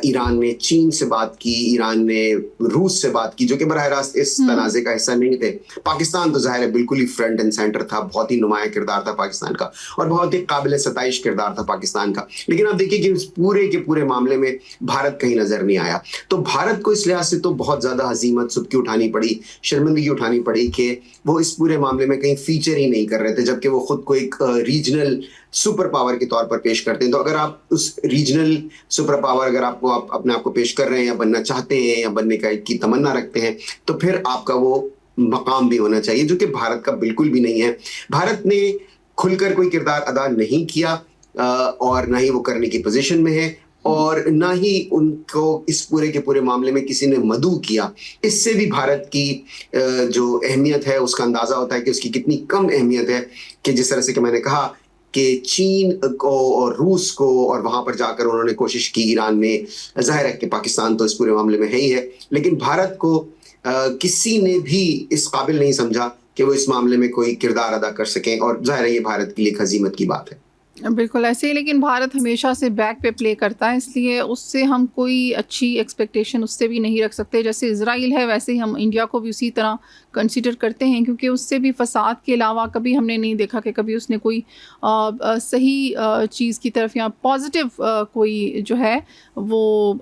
ईरान ने चीन से बात की, ईरान ने रूस से बात की, जो कि बराह रास्त इस तनाज़े का हिस्सा नहीं थे। पाकिस्तान तो जाहिर है बिल्कुल ही फ्रंट एंड सेंटर था, बहुत ही नुमाया किरदार था पाकिस्तान का और बहुत ही काबिल सताइश किरदार था पाकिस्तान का। लेकिन आप देखिए कि इस पूरे के पूरे मामले में भारत कहीं नजर नहीं आया। तो भारत को इस लिहाज से तो बहुत ज्यादा हजीमत सुबकी उठानी पड़ी, शर्मिंदगी उठानी पड़ी कि वो इस पूरे मामले में कहीं फीचर ही नहीं कर रहे थे, जबकि वो खुद को एक रीजनल सुपर पावर के तौर पर पेश करते हैं। तो अगर आप उस रीजनल सुपर पावर अगर आप अपने आप को पेश कर रहे हैं या बनना चाहते हैं या बनने की तमन्ना रखते हैं, तो फिर आपका वो मकाम भी होना चाहिए, जो कि भारत का बिल्कुल भी नहीं है। भारत ने खुलकर कोई किरदार अदा नहीं किया और ना ही वो करने की पोजीशन में है, और ना ही उनको इस पूरे के पूरे मामले में किसी ने मदऊ किया। इससे भी भारत की जो अहमियत है उसका अंदाजा होता है कि उसकी कितनी कम अहमियत है, कि जिस तरह से कि मैंने कहा कि चीन को और रूस को, और वहां पर जाकर उन्होंने कोशिश की ईरान में, जाहिर है कि पाकिस्तान तो इस पूरे मामले में है ही है, लेकिन भारत को किसी ने भी इस काबिल नहीं समझा कि वो इस मामले में कोई किरदार अदा कर सकें, और जाहिर है ये भारत के लिए एक हजीमत की बात है। बिल्कुल ऐसे ही, लेकिन भारत हमेशा से बैक पे प्ले करता है, इसलिए उससे हम कोई अच्छी एक्सपेक्टेशन उससे भी नहीं रख सकते। जैसे इजराइल है वैसे ही हम इंडिया को भी उसी तरह कंसीडर करते हैं, क्योंकि उससे भी फसाद के अलावा कभी हमने नहीं देखा कि कभी उसने कोई सही चीज़ की तरफ या पॉजिटिव कोई जो है वो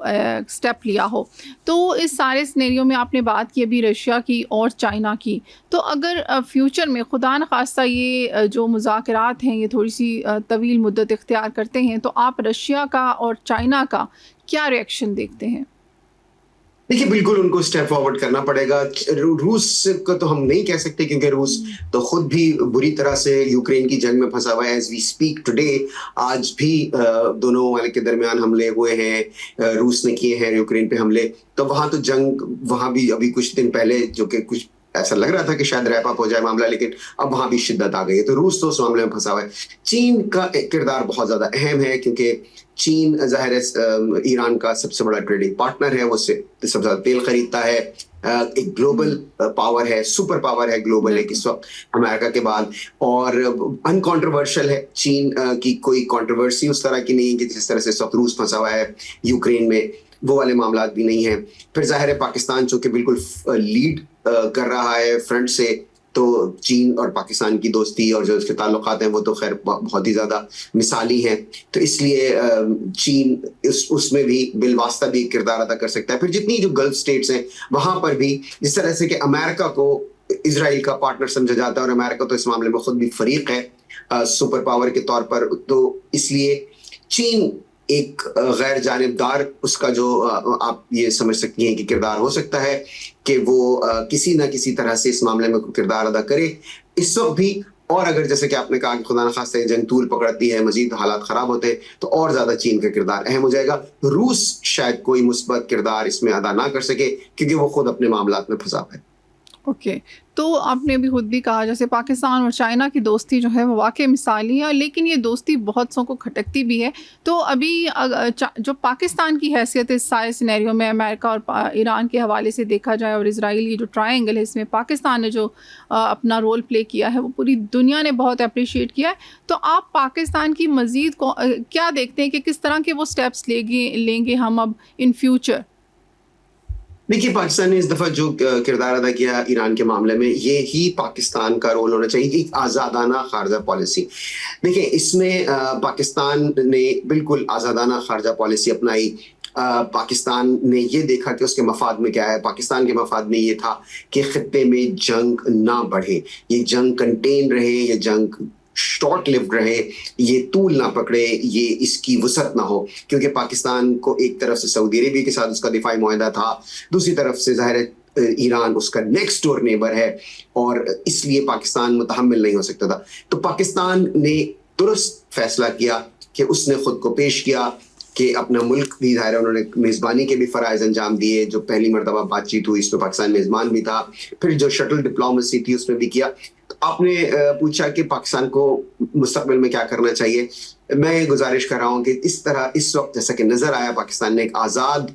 स्टेप लिया हो। तो इस सारे सिनेरियो में आपने बात की अभी रशिया की और चाइना की, तो अगर फ्यूचर में खुदा न खास्ता ये जो मुज़ाकरात हैं ये थोड़ी सी तवील मुद्दत इख्तियार करते हैं, तो आप रशिया का और चाइना का क्या रिएक्शन देखते हैं? देखिए, बिल्कुल उनको स्टेप फॉरवर्ड करना पड़ेगा। रूस को तो हम नहीं कह सकते, क्योंकि रूस तो खुद भी बुरी तरह से यूक्रेन की जंग में फंसा हुआ है। एज वी स्पीक टुडे, आज भी दोनों वाले के दरमियान हमले हुए हैं, रूस ने किए हैं यूक्रेन पे हमले। तो वहां तो जंग, वहां भी अभी कुछ दिन पहले जो कि कुछ ऐसा लग रहा था कि शायद रैप अप हो जाए मामला, लेकिन अब वहां भी शिद्दत आ गई है। तो रूस तो उस मामले में फंसा हुआ है। चीन का किरदार बहुत ज्यादा अहम है, क्योंकि चीन जाहिर है ईरान का सबसे बड़ा ट्रेडिंग पार्टनर है, वो सबसे ज्यादा तेल खरीदता है, एक ग्लोबल पावर है, सुपर पावर है ग्लोबल एक इस वक्त अमेरिका के बाद, और अनकॉन्ट्रोवर्शियल है। चीन की कोई कंट्रोवर्सी उस तरह की नहीं है कि जिस तरह से इस वक्त रूस फंसा हुआ है यूक्रेन में, वो वाले मामला भी नहीं है। फिर जाहिर है पाकिस्तान जो कि बिल्कुल लीड कर रहा है फ्रंट से, तो चीन और पाकिस्तान की दोस्ती और जो उसके ताल्लुकात हैं वो तो खैर बहुत ही ज्यादा मिसाली हैं। तो इसलिए चीन उसमें भी बिलवास्ता भी किरदार अदा कर सकता है। फिर जितनी जो गल्फ स्टेट्स हैं वहां पर भी, जिस तरह से कि अमेरिका को इजराइल का पार्टनर समझा जाता है और अमेरिका तो इस मामले में खुद भी फरीक है सुपर पावर के तौर पर, तो इसलिए चीन एक गैर जानिबदार उसका जो आप ये समझ सकती हैं कि किरदार हो सकता है कि वो किसी ना किसी तरह से इस मामले में किरदार अदा करे इस वक्त भी। और अगर जैसे कि आपने कहा कि खुदा न खास्ता जंग तूल पकड़ती है, मजीद हालात खराब होते हैं, तो और ज्यादा चीन का किरदार अहम हो जाएगा। रूस शायद कोई मुस्बत किरदार इसमें अदा ना कर सके क्योंकि वो खुद अपने मामलात में फंसा है। ओके तो आपने अभी खुद भी कहा जैसे पाकिस्तान और चाइना की दोस्ती जो है वो वाकई मिसाली है, लेकिन ये दोस्ती बहुत सौ को खटकती भी है। तो अभी जो पाकिस्तान की हैसियत इस सारे सिनेरियो में अमेरिका और ईरान के हवाले से देखा जाए और इसराइल की जो ट्रायंगल है इसमें पाकिस्तान ने जो अपना रोल प्ले किया है वो पूरी दुनिया ने बहुत अप्रिशिएट किया है। तो आप पाकिस्तान की मज़ीद क्या देखते हैं कि किस तरह के वो स्टेप्स लेंगे हम अब इन फ्यूचर? देखिए, पाकिस्तान ने इस दफा जो किरदार अदा किया ईरान के मामले में, ये ही पाकिस्तान का रोल होना चाहिए, एक आज़ादाना खारजा पॉलिसी। देखिए, इसमें पाकिस्तान ने बिल्कुल आज़ादाना खारजा पॉलिसी अपनाई। पाकिस्तान ने ये देखा कि उसके मफाद में क्या है। पाकिस्तान के मफाद में ये था कि खित्ते में जंग ना बढ़े, ये जंग कंटेन रहे, ये जंग शॉर्ट लिव्ड रहे, ये तूल ना पकड़े, ये इसकी वसअत ना हो। क्योंकि पाकिस्तान को एक तरफ से सऊदी अरेबिया के साथ उसका दिफाई मुआहदा था, दूसरी तरफ से ज़ाहिर है ईरान उसका नेक्स्ट डोर नेबर है और इसलिए पाकिस्तान मुतहम्मिल नहीं हो सकता था। तो पाकिस्तान ने दुरुस्त फैसला किया कि उसने खुद को पेश किया कि अपना मुल्क भी ज़ाहिर है, उन्होंने मेज़बानी के भी फ़राइज़ अंजाम दिए। जो पहली मरतबा बातचीत हुई इसमें पाकिस्तान मेज़बान भी था, फिर जो शटल डिप्लोमेसी थी उसमें भी किया। तो आपने पूछा कि पाकिस्तान को मुस्तकबिल में क्या करना चाहिए। मैं गुजारिश कर रहा हूँ कि इस तरह इस वक्त जैसा कि नज़र आया, पाकिस्तान ने एक आज़ाद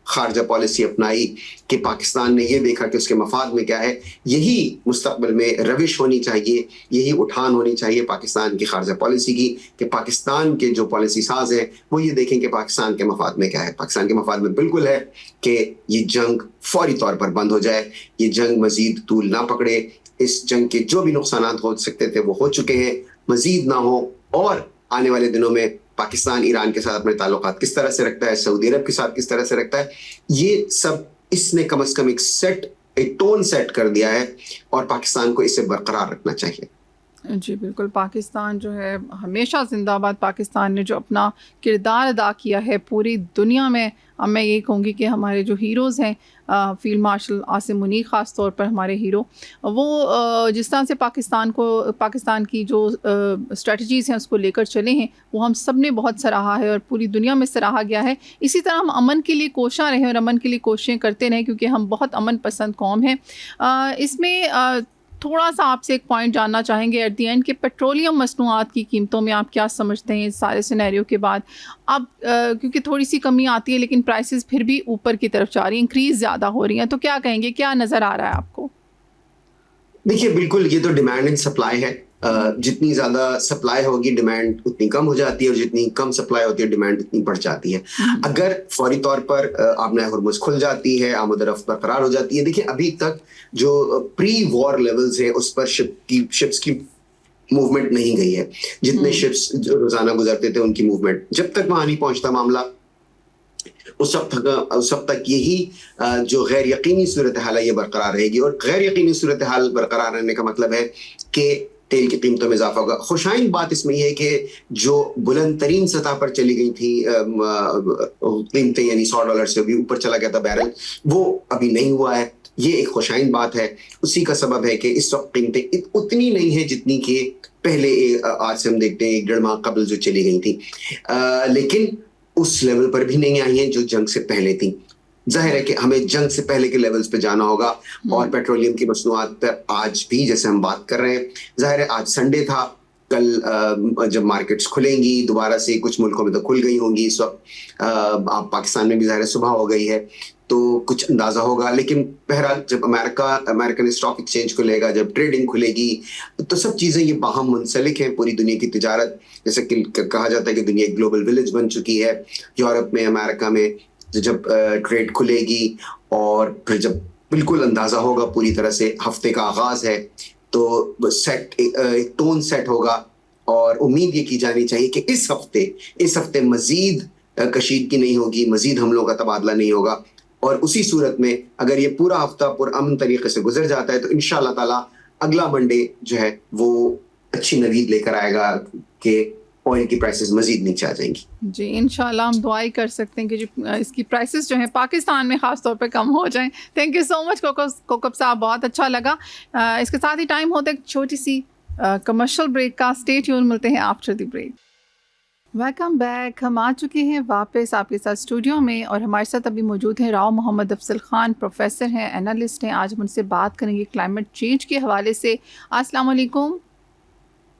खारजा पॉलिसी अपनाई कि पाकिस्तान ने ये देखा कि उसके मफाद में क्या है। यही मुस्तकबिल में रविश होनी चाहिए, यही उठान होनी चाहिए पाकिस्तान की खारजा पॉलिसी की कि पाकिस्तान के जो पॉलिसी साज हैं वो ये देखें कि पाकिस्तान के मफाद में क्या है। पाकिस्तान के मफाद में बिल्कुल है कि ये जंग फौरी तौर पर बंद हो जाए, ये जंग मजीद तूल ना पकड़े। इस जंग के जो भी नुकसान हो सकते थे वो हो चुके हैं, मजीद ना हो। और आने वाले दिनों में पाकिस्तान ईरान के साथ अपने ताल्लुकात किस तरह से रखता है, सऊदी अरब के साथ किस तरह से रखता है, ये सब इसने कम से कम एक टोन सेट कर दिया है और पाकिस्तान को इसे बरकरार रखना चाहिए। जी बिल्कुल, पाकिस्तान जो है हमेशा जिंदाबाद। पाकिस्तान ने जो अपना किरदार अदा किया है पूरी दुनिया में, अब मैं यही कहूँगी कि हमारे जो हीरोज़ हैं, फील्ड मार्शल आसिम मुनीर ख़ास तौर पर हमारे हीरो, वो जिस तरह से पाकिस्तान की जो स्ट्रेटजीज़ हैं उसको लेकर चले हैं, वो हम सब ने बहुत सराहा है और पूरी दुनिया में सराहा गया है। इसी तरह हम अमन के लिए कोशा रहें और अमन के लिए कोशिशें करते रहें, क्योंकि हम बहुत अमन पसंद कौम हैं। इसमें थोड़ा सा आपसे एक पॉइंट जानना चाहेंगे एट दी एंड कि पेट्रोलियम मसनूआत की कीमतों में आप क्या समझते हैं इस सारे सिनेरियो के बाद? अब क्योंकि थोड़ी सी कमी आती है लेकिन प्राइसेस फिर भी ऊपर की तरफ जा रही हैं, इंक्रीज़ ज़्यादा हो रही हैं, तो क्या कहेंगे, क्या नज़र आ रहा है आपको? देखिए, बिल्कुल ये तो डिमांड एंड सप्लाई है। जितनी ज्यादा सप्लाई होगी डिमांड उतनी कम हो जाती है और जितनी कम सप्लाई होती है डिमांड उतनी बढ़ जाती है। अगर फौरी तौर पर आबना हुर्मुज़ खुल जाती है, आमद-ओ-रफ्त बरकरार हो जाती है। देखिए, अभी तक जो प्री वॉर लेवल्स है उस पर शिप्स की मूवमेंट नहीं गई है। जितने शिप्स रोजाना गुजरते थे उनकी मूवमेंट जब तक वहां नहीं पहुंचता मामला, उस वक्त तक यही जो गैर यकीनी सूरत हाल है ये बरकरार रहेगी। और गैर यकीनी सूरत हाल बरकरार रहने का मतलब है कि तेल की कीमतों में इजाफा होगा। खुशाइन बात इसमें यह है कि जो बुलंद तरीन सतह पर चली गई थी कीमतें, यानी $100 से भी ऊपर चला गया था बैरल, वो अभी नहीं हुआ है। ये एक खुशाइन बात है। उसी का सबब है कि इस वक्त कीमतें उतनी नहीं है जितनी कि पहले आज से हम देखते हैं 1.5 माह कबल जो चली गई थी, लेकिन उस लेवल पर भी नहीं आई हैं जो जंग से पहले थी। जाहिर है कि हमें जंग से पहले के लेवल्स पे जाना होगा। और पेट्रोलियम की मसनूआत पर आज भी जैसे हम बात कर रहे हैं, जाहिर है आज संडे था, कल जब मार्केट्स खुलेंगी दोबारा से, कुछ मुल्कों में तो खुल गई होंगी इस वक्त, पाकिस्तान में भी जाहिर है सुबह हो गई है, तो कुछ अंदाजा होगा। लेकिन बहरहाल जब अमेरिकन स्टॉक एक्सचेंज खुलेगा, जब ट्रेडिंग खुलेगी, तो सब चीज़ें ये बाहम मुंसलिक हैं। पूरी दुनिया की तिजारत, जैसे कि कहा जाता है कि दुनिया एक ग्लोबल विलेज बन चुकी है। यूरोप में, अमेरिका में जब ट्रेड खुलेगी और फिर जब बिल्कुल अंदाजा होगा पूरी तरह से हफ्ते का आगाज है, तो एक टोन सेट होगा। और उम्मीद ये की जानी चाहिए कि इस हफ्ते मजीद कशीदगी नहीं होगी, मजीद हमलों का तबादला नहीं होगा। और उसी सूरत में अगर ये पूरा हफ्ता पुरअमन तरीके से गुजर जाता है तो इंशाअल्लाह ताला अगला मंडे जो है वो अच्छी नवीद लेकर आएगा कि ऑयल की प्राइसेस मजीद नीचे आ जाएंगी। जी इंशाल्लाह हम दुआई कर सकते हैं कि जो इसकी प्राइसेस जो हैं पाकिस्तान में ख़ास तौर पे कम हो जाएं। Thank you so much Kokab साहब, बहुत अच्छा लगा। इसके साथ ही टाइम होता है एक छोटी सी कमर्शियल ब्रेक का। स्टे ट्यून, मिलते हैं after the break. Welcome back. हम आ चुके हैं वापस आपके साथ स्टूडियो में और हमारे साथ अभी मौजूद हैं राव मोहम्मद अफजल खान, प्रोफेसर हैं, एनालिस्ट हैं। आज हम उनसे बात करेंगे क्लाइमेट चेंज के हवाले से। अस्सलाम वालेकुम।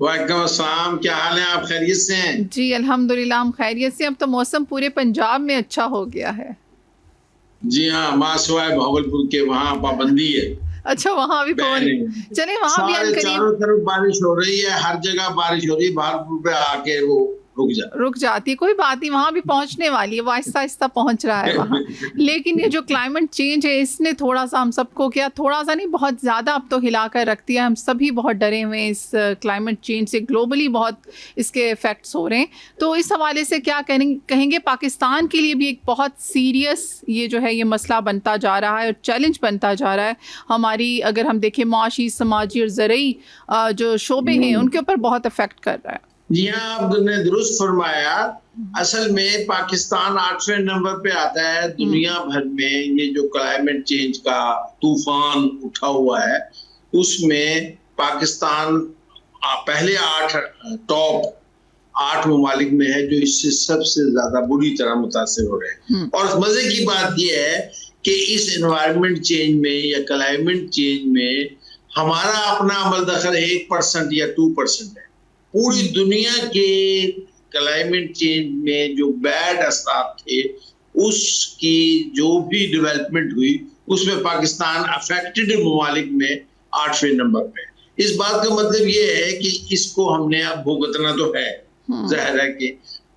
वालेकुम अस्सलाम, क्या हाल है, आप खैरियत से हैं? जी अल्हम्दुलिल्लाह हम खैरियत से। अब तो मौसम पूरे पंजाब में अच्छा हो गया है। जी हाँ, मासवाए भागलपुर के वहाँ पाबंदी है। अच्छा वहाँ भी पाबंदी, चले वहाँ भी चारों तरफ बारिश हो रही है, हर जगह बारिश हो रही है, भागलपुर पे आके वो रुक जाती है। कोई बात नहीं, वहाँ भी पहुँचने वाली है, वो आहिस्ता आहिस्ता पहुँच रहा है वहाँ। लेकिन ये जो क्लाइमेट चेंज है इसने थोड़ा सा हम सबको, क्या थोड़ा सा नहीं बहुत ज़्यादा अब तो हिला कर रख दिया। हम सभी बहुत डरे हुए हैं इस क्लाइमेट चेंज से, ग्लोबली बहुत इसके इफ़ेक्ट्स हो रहे हैं। तो इस हवाले से क्या कहेंगे? पाकिस्तान के लिए भी एक बहुत सीरियस ये जो है ये मसला बनता जा रहा है और चैलेंज बनता जा रहा है। हमारी अगर हम देखें माशी, समाजी और ज़रूरी जो शोबे हैं उनके ऊपर बहुत इफ़ेक्ट कर रहा है। जी हाँ, आपने दुरुस्त फरमाया। असल में पाकिस्तान 8वें नंबर पे आता है दुनिया भर में। ये जो क्लाइमेट चेंज का तूफान उठा हुआ है उसमें पाकिस्तान पहले टॉप 8 ममालिक में है जो इससे सबसे ज्यादा बुरी तरह मुतासिर हो रहे हैं। और मजे की बात यह है कि इस एनवायरनमेंट चेंज में या क्लाइमेट चेंज में हमारा अपना अमल दखल 1% या 2% है। पूरी दुनिया के क्लाइमेट चेंज में जो बैड असर थे उसकी जो भी डेवलपमेंट हुई उसमें पाकिस्तान अफेक्टेड ममालिक में 8वें नंबर पे। इस बात का मतलब ये है कि इसको हमने अब भुगतना तो है, जाहिर है कि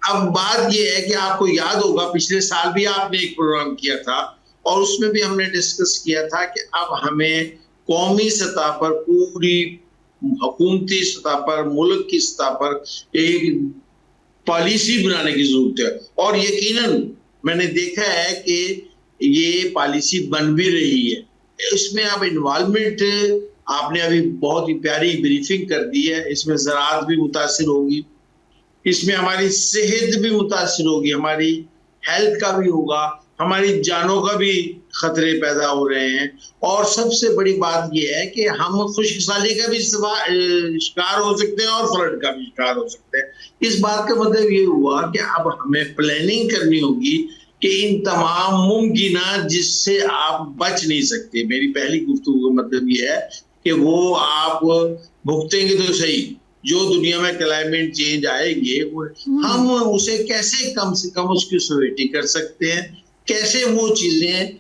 अब बात ये है कि आपको याद होगा पिछले साल भी आपने एक प्रोग्राम किया था और उसमें भी हमने डिस्कस किया था कि अब हमें कौमी सतह पर, पूरी हुकूमती सतह पर, मुल्क की सतह पर एक पॉलिसी बनाने की जरूरत है। और यकीनन मैंने देखा है कि ये पॉलिसी बन भी रही है। इसमें अब इन्वॉल्वमेंट, आपने अभी बहुत ही प्यारी ब्रीफिंग कर दी है। इसमें ज़राअत भी मुतासिर होगी, इसमें हमारी सेहत भी मुतासिर होगी, हमारी हेल्थ का भी होगा, हमारी जानों का भी खतरे पैदा हो रहे हैं। और सबसे बड़ी बात यह है कि हम खुशहाली का भी शिकार हो सकते हैं और फ्लड का भी शिकार हो सकते हैं। इस बात का मतलब ये हुआ कि अब हमें प्लानिंग करनी होगी कि इन तमाम मुमकिन जिससे आप बच नहीं सकते। मेरी पहली गुफ्तगू का मतलब ये है कि वो आप भुगतेंगे तो सही, जो दुनिया में क्लाइमेट चेंज आएंगे हम उसे कैसे कम से कम उसकी सोसाइटी कर सकते हैं, कैसे वो चीजें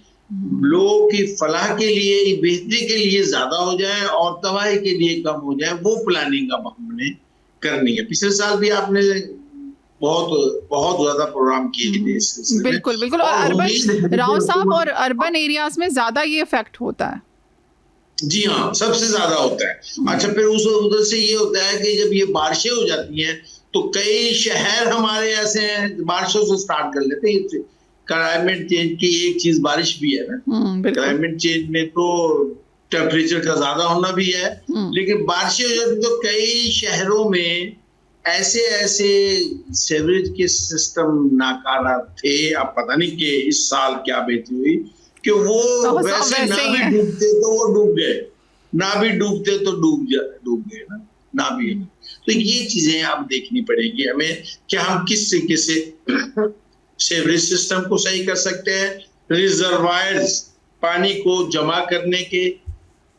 लोगों की फलाह के लिए, बेहतरी के लिए ज्यादा हो जाए और तबाही के लिए कम हो जाए, वो प्लानिंग अब हमने करनी है। पिछले साल भी आपने बहुत बहुत ज्यादा प्रोग्राम किए थे इस सिलसिले में। बिल्कुल बिल्कुल। और राव साहब, और अर्बन एरियाज में ज्यादा ये इफेक्ट होता है। जी हाँ, सबसे ज्यादा होता है। अच्छा, फिर उधर से ये होता है कि जब ये बारिशें हो जाती हैं तो कई शहर हमारे ऐसे हैं, बारिशों से स्टार्ट कर लेते हैं। क्लाइमेट चेंज की एक चीज बारिश भी है ना। क्लाइमेट चेंज में तो टेम्परेचर का ज्यादा होना भी है, लेकिन बारिशें हो जाती तो कई शहरों में ऐसे सीवरेज के सिस्टम नाकारा थे। अब पता नहीं कि इस साल क्या बेहतरी हुई कि वो तो वैसे ना भी डूबते तो वो डूब गए, ना भी डूबते तो डूब गए ना भी। तो ये चीजें अब देखनी पड़ेगी हमें कि हम किस तरीके से सीवरेज सिस्टम को सही कर सकते हैं, रिजर्वायर्स पानी को जमा करने के,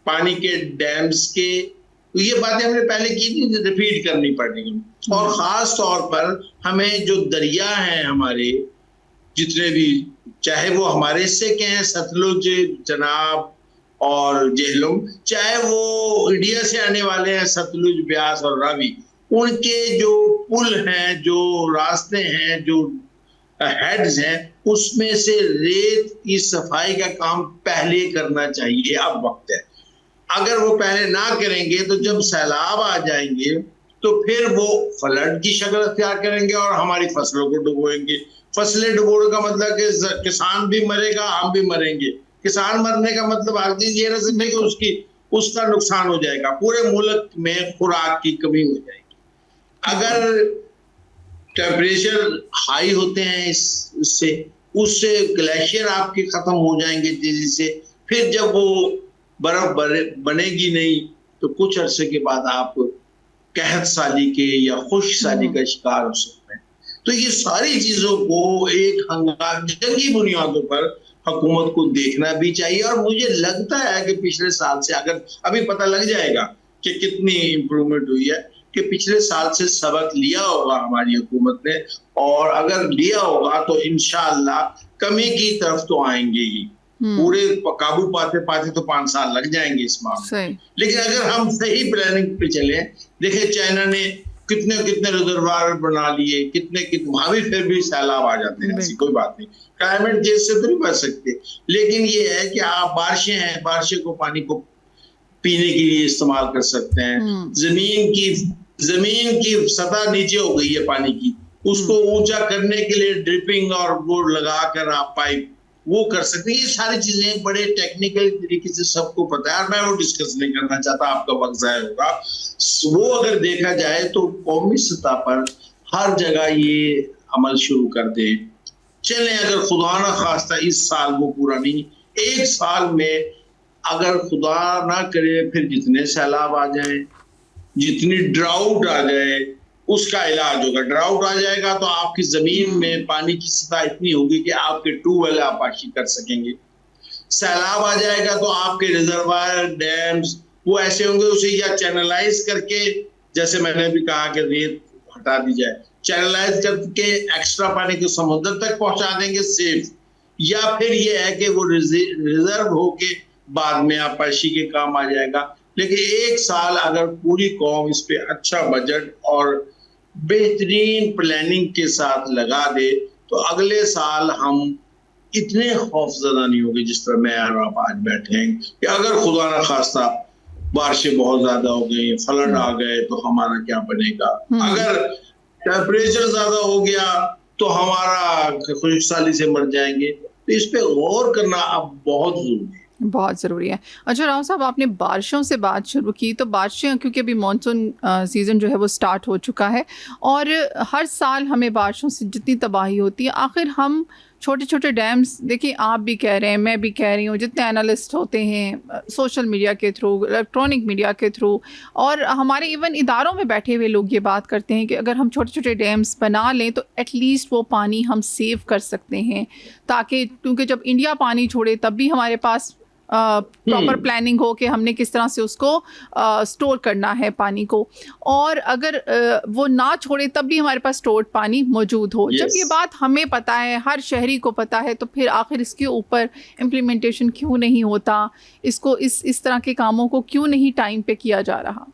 पानी के डैम्स के, तो ये बातें हमने पहले की थी, रिपीट करनी पड़ेगी। और खास तौर पर हमें जो दरिया हैं हमारे जितने भी, चाहे वो हमारे हिस्से के हैं, सतलुज, चनाब और जेहलम, चाहे वो इंडिया से आने वाले हैं सतलुज, ब्यास और रावी, उनके जो पुल हैं, जो रास्ते हैं, जो हेड्स हैं, उसमें से रेत की सफाई का काम पहले करना चाहिए। अब वक्त है। अगर वो पहले ना करेंगे तो जब सैलाब आ जाएंगे तो फिर वो फ्लड की शक्ल अख्तियार करेंगे और हमारी फसलों को डुबोएंगे। फसलें डुबोने का मतलब कि किसान भी मरेगा, हम भी मरेंगे। किसान मरने का मतलब आगे ये नहीं समझे कि उसका नुकसान हो जाएगा, पूरे मुल्क में खुराक की कमी हो जाएगी। अगर टेम्परेचर हाई होते हैं इससे, उससे ग्लेशियर आपके खत्म हो जाएंगे तेजी से। फिर जब वो बर्फ बनेगी नहीं तो कुछ अरसे के बाद आप कहत साली के या खुश्क साली का शिकार हो सकते हैं। तो ये सारी चीजों को एक जंगी बुनियादों पर हुकूमत को देखना भी चाहिए। और मुझे लगता है कि पिछले साल से, अगर अभी पता लग जाएगा कि कितनी इम्प्रूवमेंट हुई है, कि पिछले साल से सबक लिया होगा हमारी हुकूमत ने, और अगर लिया होगा तो इंशाअल्लाह कमी की तरफ तो आएंगे ही। पूरे काबू पाते पाते तो 5 साल लग जाएंगे इस मामले में, लेकिन अगर हम सही प्लानिंग पे चले, देखिए चाइना ने कितने कितने रिजर्वायर बना लिए, कितने वहां भी फिर भी सैलाब आ जाते हैं, ऐसी कोई बात नहीं, क्लाइमेट चेंज से तो नहीं बच सकते। लेकिन ये है कि आप बारिशें हैं, बारिशें को पानी को पीने के लिए इस्तेमाल कर सकते हैं। जमीन की सतह नीचे हो गई है पानी की, उसको ऊंचा करने के लिए ड्रिपिंग और वो लगाकर आप पाइप वो कर सकते हैं। ये सारी चीजें बड़े टेक्निकल तरीके से सबको पता है, और मैं वो डिस्कस नहीं करना चाहता, आपका वक्त जाया होगा। वो अगर देखा जाए तो कौमी सतह पर हर जगह ये अमल शुरू कर दे चले। अगर खुदा ना खास्ता इस साल वो पूरा नहीं, 1 साल में अगर खुदा ना करे फिर जितने सैलाब आ जाए, जितनी ड्राउट आ जाए, उसका इलाज होगा। ड्राउट आ जाएगा तो आपकी जमीन में पानी की सतह इतनी होगी कि आपके ट्यूबवेल आप पाशी कर सकेंगे। सैलाब आ जाएगा तो आपके रिजर्वायर, डैम्स वो ऐसे होंगे, उसे या चैनलाइज करके, जैसे मैंने भी कहा कि रेत हटा दी जाए, चैनलाइज करके एक्स्ट्रा पानी को समुद्र तक पहुंचा देंगे सेफ, या फिर ये है कि वो रिजर्व होके बाद में आपाशी के काम आ जाएगा। लेकिन 1 साल अगर पूरी कौम इस पे अच्छा बजट और बेहतरीन प्लानिंग के साथ लगा दे तो अगले साल हम इतने खौफजदा नहीं होंगे जिस तरह मैं और आप आज बैठे हैं कि अगर खुदा ना खास्ता बारिशें बहुत ज्यादा हो गई, फ्लड आ गए तो हमारा क्या बनेगा। अगर टेम्परेचर ज्यादा हो गया तो हमारा खुशहाली से मर जाएंगे। तो इस पे गौर करना अब बहुत जरूरी है, बहुत ज़रूरी है। अच्छा राव साहब, आपने बारिशों से बात शुरू की, तो बारिशें क्योंकि अभी मानसून सीज़न जो है वो स्टार्ट हो चुका है, और हर साल हमें बारिशों से जितनी तबाही होती है, आखिर हम छोटे छोटे डैम्स, देखिए आप भी कह रहे हैं, मैं भी कह रही हूँ, जितने एनालिस्ट होते हैं सोशल मीडिया के थ्रू, इलेक्ट्रॉनिक मीडिया के थ्रू, और हमारे इवन इदारों में बैठे हुए लोग ये बात करते हैं कि अगर हम छोटे छोटे डैम्स बना लें तो एटलीस्ट वो पानी हम सेव कर सकते हैं, ताकि क्योंकि जब इंडिया पानी छोड़े तब भी हमारे पास प्रॉपर प्लानिंग हो कि हमने किस तरह से उसको स्टोर करना है पानी को, और अगर वो ना छोड़े तब भी हमारे पास स्टोर्ड पानी मौजूद हो। जब ये बात हमें पता है, हर शहरी को पता है, तो फिर आखिर इसके ऊपर इम्प्लीमेंटेशन क्यों नहीं होता, इसको इस तरह के कामों को क्यों नहीं टाइम पे किया जा रहा?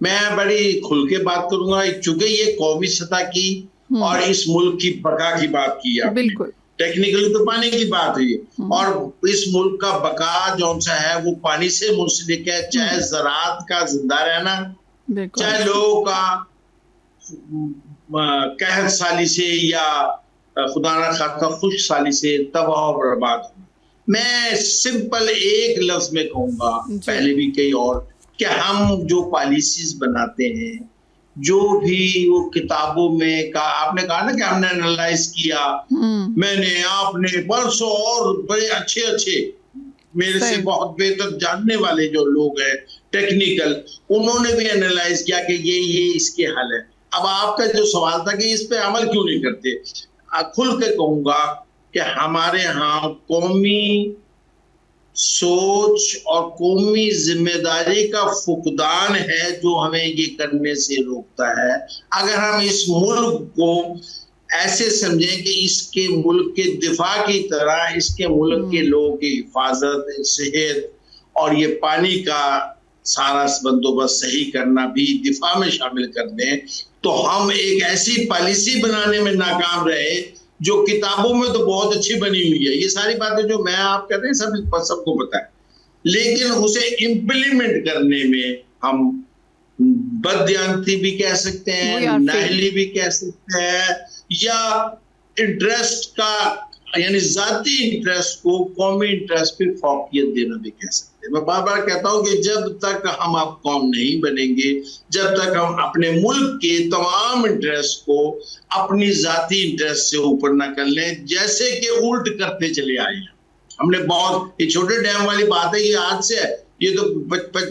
मैं बड़ी खुल के बात करूंगा, चूंकि ये कौमी सतह की और इस मुल्क की बका की बात की है। बिल्कुल, टेक्निकली तो पानी की बात हुई, और इस मुल्क का बका जौन सा है वो पानी से मुंसलिक है, चाहे ज़राअत का जिंदा रहना, चाहे लोगों का कहत साली से या खुदा ना खास्ता खुश साली से तबाह और बर्बाद होना। मैं सिंपल एक लफ्ज में कहूंगा, पहले भी कई और, कि हम जो पॉलिसीज बनाते हैं, जो भी वो किताबों में का आपने कहा ना कि हमने एनालाइज किया, मैंने, आपने, परसों और बड़े अच्छे अच्छे मेरे से बहुत बेहतर जानने वाले जो लोग हैं टेक्निकल, उन्होंने भी एनालाइज किया कि ये इसके हल है। अब आपका जो सवाल था कि इस पे अमल क्यों नहीं करते, खुल के कहूंगा कि हमारे यहाँ कौमी सोच और कौमी जिम्मेदारी का फुकदान है जो हमें ये करने से रोकता है। अगर हम इस मुल्क को ऐसे समझें कि इसके मुल्क के दिफा की तरह इसके मुल्क के लोगों की हिफाजत, सेहत और ये पानी का सारा बंदोबस्त सही करना भी दिफा में शामिल कर दें, तो हम एक ऐसी पॉलिसी बनाने में नाकाम रहे जो किताबों में तो बहुत अच्छी बनी हुई है। ये सारी बातें जो मैं आप कहते हैं सबको पता है, लेकिन उसे इम्प्लीमेंट करने में हम बददियानती भी कह सकते हैं, नाअहली भी कह सकते हैं, या इंटरेस्ट का यानी जाती इंटरेस्ट को कौमी इंटरेस्ट पे फौकियत देना भी कह सकते हैं। सकते। मैं बार बार कहता हूं कि जब तक हम अब कौम नहीं बनेंगे, जब तक हम अपने मुल्क के तमाम इंटरेस्ट को अपनी जाती इंटरेस्ट से ऊपर न कर लें, जैसे कि उल्ट करते चले आए हैं हमने। बहुत ये छोटे डैम वाली बात है, ये आज से है, ये तो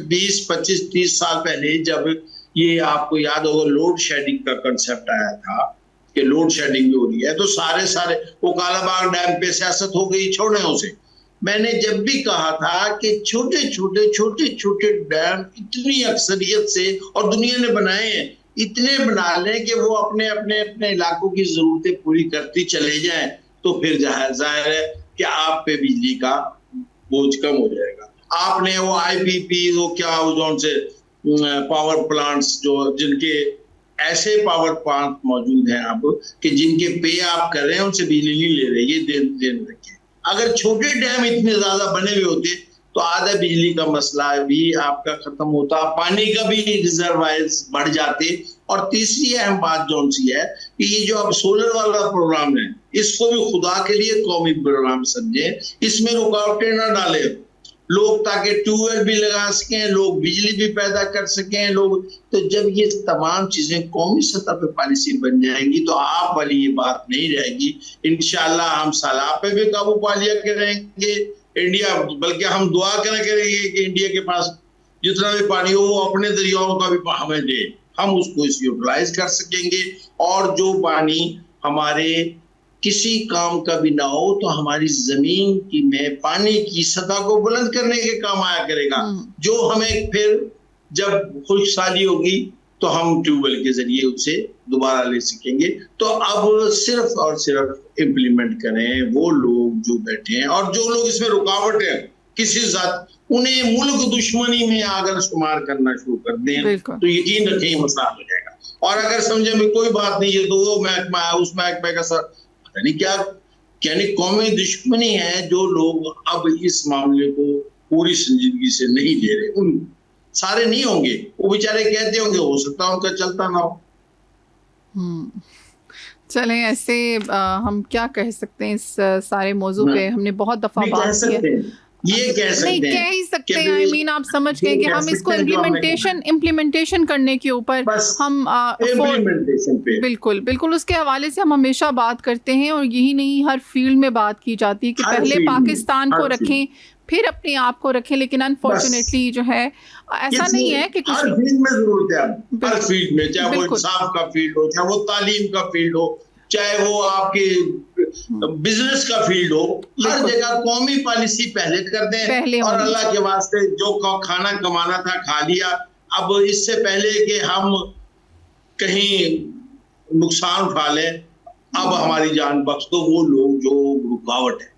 20, 25, 30 साल पहले जब ये आपको याद होगा लोड शेडिंग का कंसेप्ट आया था कि लोड शेडिंग भी हो रही है, तो सारे वो कालाबाग डैम पे सियासत हो गई, छोड़े उसे। मैंने जब भी कहा था कि छोटे छोटे डैम इतनी अक्सरियत से और दुनिया ने बनाए हैं, इतने बना लें कि वो अपने अपने इलाकों की जरूरतें पूरी करती चले जाएं, तो फिर जाहिर है कि आप पे बिजली का बोझ कम हो जाएगा। आपने वो IPP वो क्या उन से पावर प्लांट्स जो जिनके ऐसे पावर प्लांट मौजूद हैं अब कि जिनके पे आप कर रहे हैं उनसे बिजली नहीं ले रहे, ये ध्यान रखिए। अगर छोटे डैम इतने ज्यादा बने हुए होते तो आधा बिजली का मसला भी आपका खत्म होता, पानी का भी रिजर्वायर्स बढ़ जाते। और तीसरी अहम बात जो सी है कि ये जो अब सोलर वाला प्रोग्राम है, इसको भी खुदा के लिए कौमी प्रोग्राम समझे, इसमें रुकावटें ना डाले लोग, ताकि ट्यूबवेल भी लगा सकें, लोग बिजली भी पैदा कर सकें लोग। तो जब ये तमाम चीजें कौमी सतह पे पॉलिसी बन जाएंगी तो आप वाली ये बात नहीं रहेगी। इंशाल्लाह हम सैलाब पे भी काबू पा लिया करेंगे इंडिया, बल्कि हम दुआ करेंगे कि इंडिया के पास जितना भी पानी हो वो अपने दरियाओं का भी हमें दे, हम उसको इस यूटिलाइज कर सकेंगे। और जो पानी हमारे किसी काम का भी ना हो तो हमारी जमीन की में पानी की सतह को बुलंद करने के काम आया करेगा, जो हमें फिर जब खुशहाली होगी तो हम ट्यूबवेल के जरिए उसे दोबारा ले सकेंगे। तो अब सिर्फ और सिर्फ इम्प्लीमेंट करें वो लोग जो बैठे हैं, और जो लोग इसमें रुकावट है किसी जात, उन्हें मुल्क दुश्मनी में अगर शुमार करना शुरू कर दें तो यकीन रखें मसला हो जाएगा। और अगर समझे में कोई बात नहीं है तो वो महकमा है, उस महकमे का सर यानी क्या, यानी कौमी दुश्मनी है जो लोग अब इस मामले को पूरी संजीदगी से नहीं ले रहे। उन सारे नहीं होंगे, वो बेचारे कहते होंगे, हो सकता है उनका चलता ना हो। चलें, ऐसे हम क्या कह सकते हैं इस सारे मौजू पे, हमने बहुत दफा बात की है, ये कह सकते हैं आई मीन आप समझ गए कि हम इसको इम्प्लीमेंटेशन करने के ऊपर हम बिल्कुल उसके हवाले से हम हमेशा बात करते हैं। और यही नहीं, हर फील्ड में बात की जाती है कि पहले पाकिस्तान को रखें फिर अपने आप को रखें, लेकिन अनफॉर्चुनेटली जो है ऐसा नहीं है कि हर फील्ड में जरूरत है, हर फील्ड में, चाहे वो इंसाफ का फील्ड हो, चाहे वो तालीम का फील्ड हो, चाहे वो आपके बिजनेस का फील्ड हो, हर जगह कौमी पॉलिसी पहले कर दें। और अल्लाह के वास्ते जो खाना कमाना था खा लिया, अब इससे पहले कि हम कहीं नुकसान उठा लें, अब हमारी जान बख्श दो वो लोग जो रुकावट है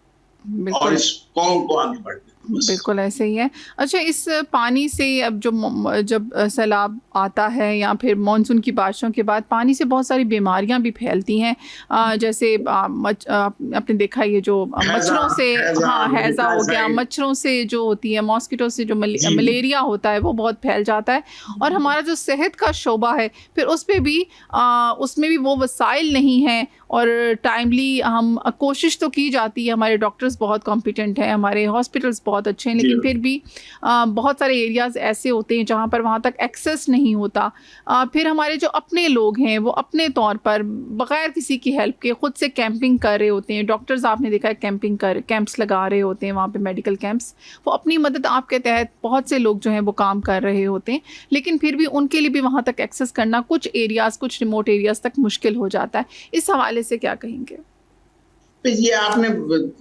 और इस कौम को आगे बढ़ने। बिल्कुल ऐसे ही है। अच्छा, इस पानी से अब जब सैलाब आता है या फिर मानसून की बारिशों के बाद पानी से बहुत सारी बीमारियां भी फैलती हैं, जैसे आपने देखा ये जो मच्छरों से, हैजा हो गया, मच्छरों से जो होती है, मॉस्किटो से जो मलेरिया होता है वो बहुत फैल जाता है। और हमारा जो सेहत का शोबा है फिर उसमें भी वो वसाइल नहीं हैं और टाइमली हम कोशिश तो की जाती है, हमारे डॉक्टर्स बहुत कॉम्पिटेंट हैं, हमारे हॉस्पिटल्स बहुत अच्छे हैं, लेकिन फिर भी बहुत सारे एरियाज़ ऐसे होते हैं जहाँ पर वहाँ तक एक्सेस नहीं होता। फिर हमारे जो अपने लोग हैं वो अपने तौर पर बग़ैर किसी की हेल्प के खुद से कैंपिंग कर रहे होते हैं। डॉक्टर्स आपने देखा है कैंप्स लगा रहे होते हैं वहाँ पे, मेडिकल कैंप्स, वो अपनी मदद आपके तहत बहुत से लोग जो हैं वो काम कर रहे होते हैं, लेकिन फिर भी उनके लिए भी वहाँ तक एक्सेस करना कुछ रिमोट एरियाज़ तक मुश्किल हो जाता है। इस हवाले से क्या कहेंगे? ये आपने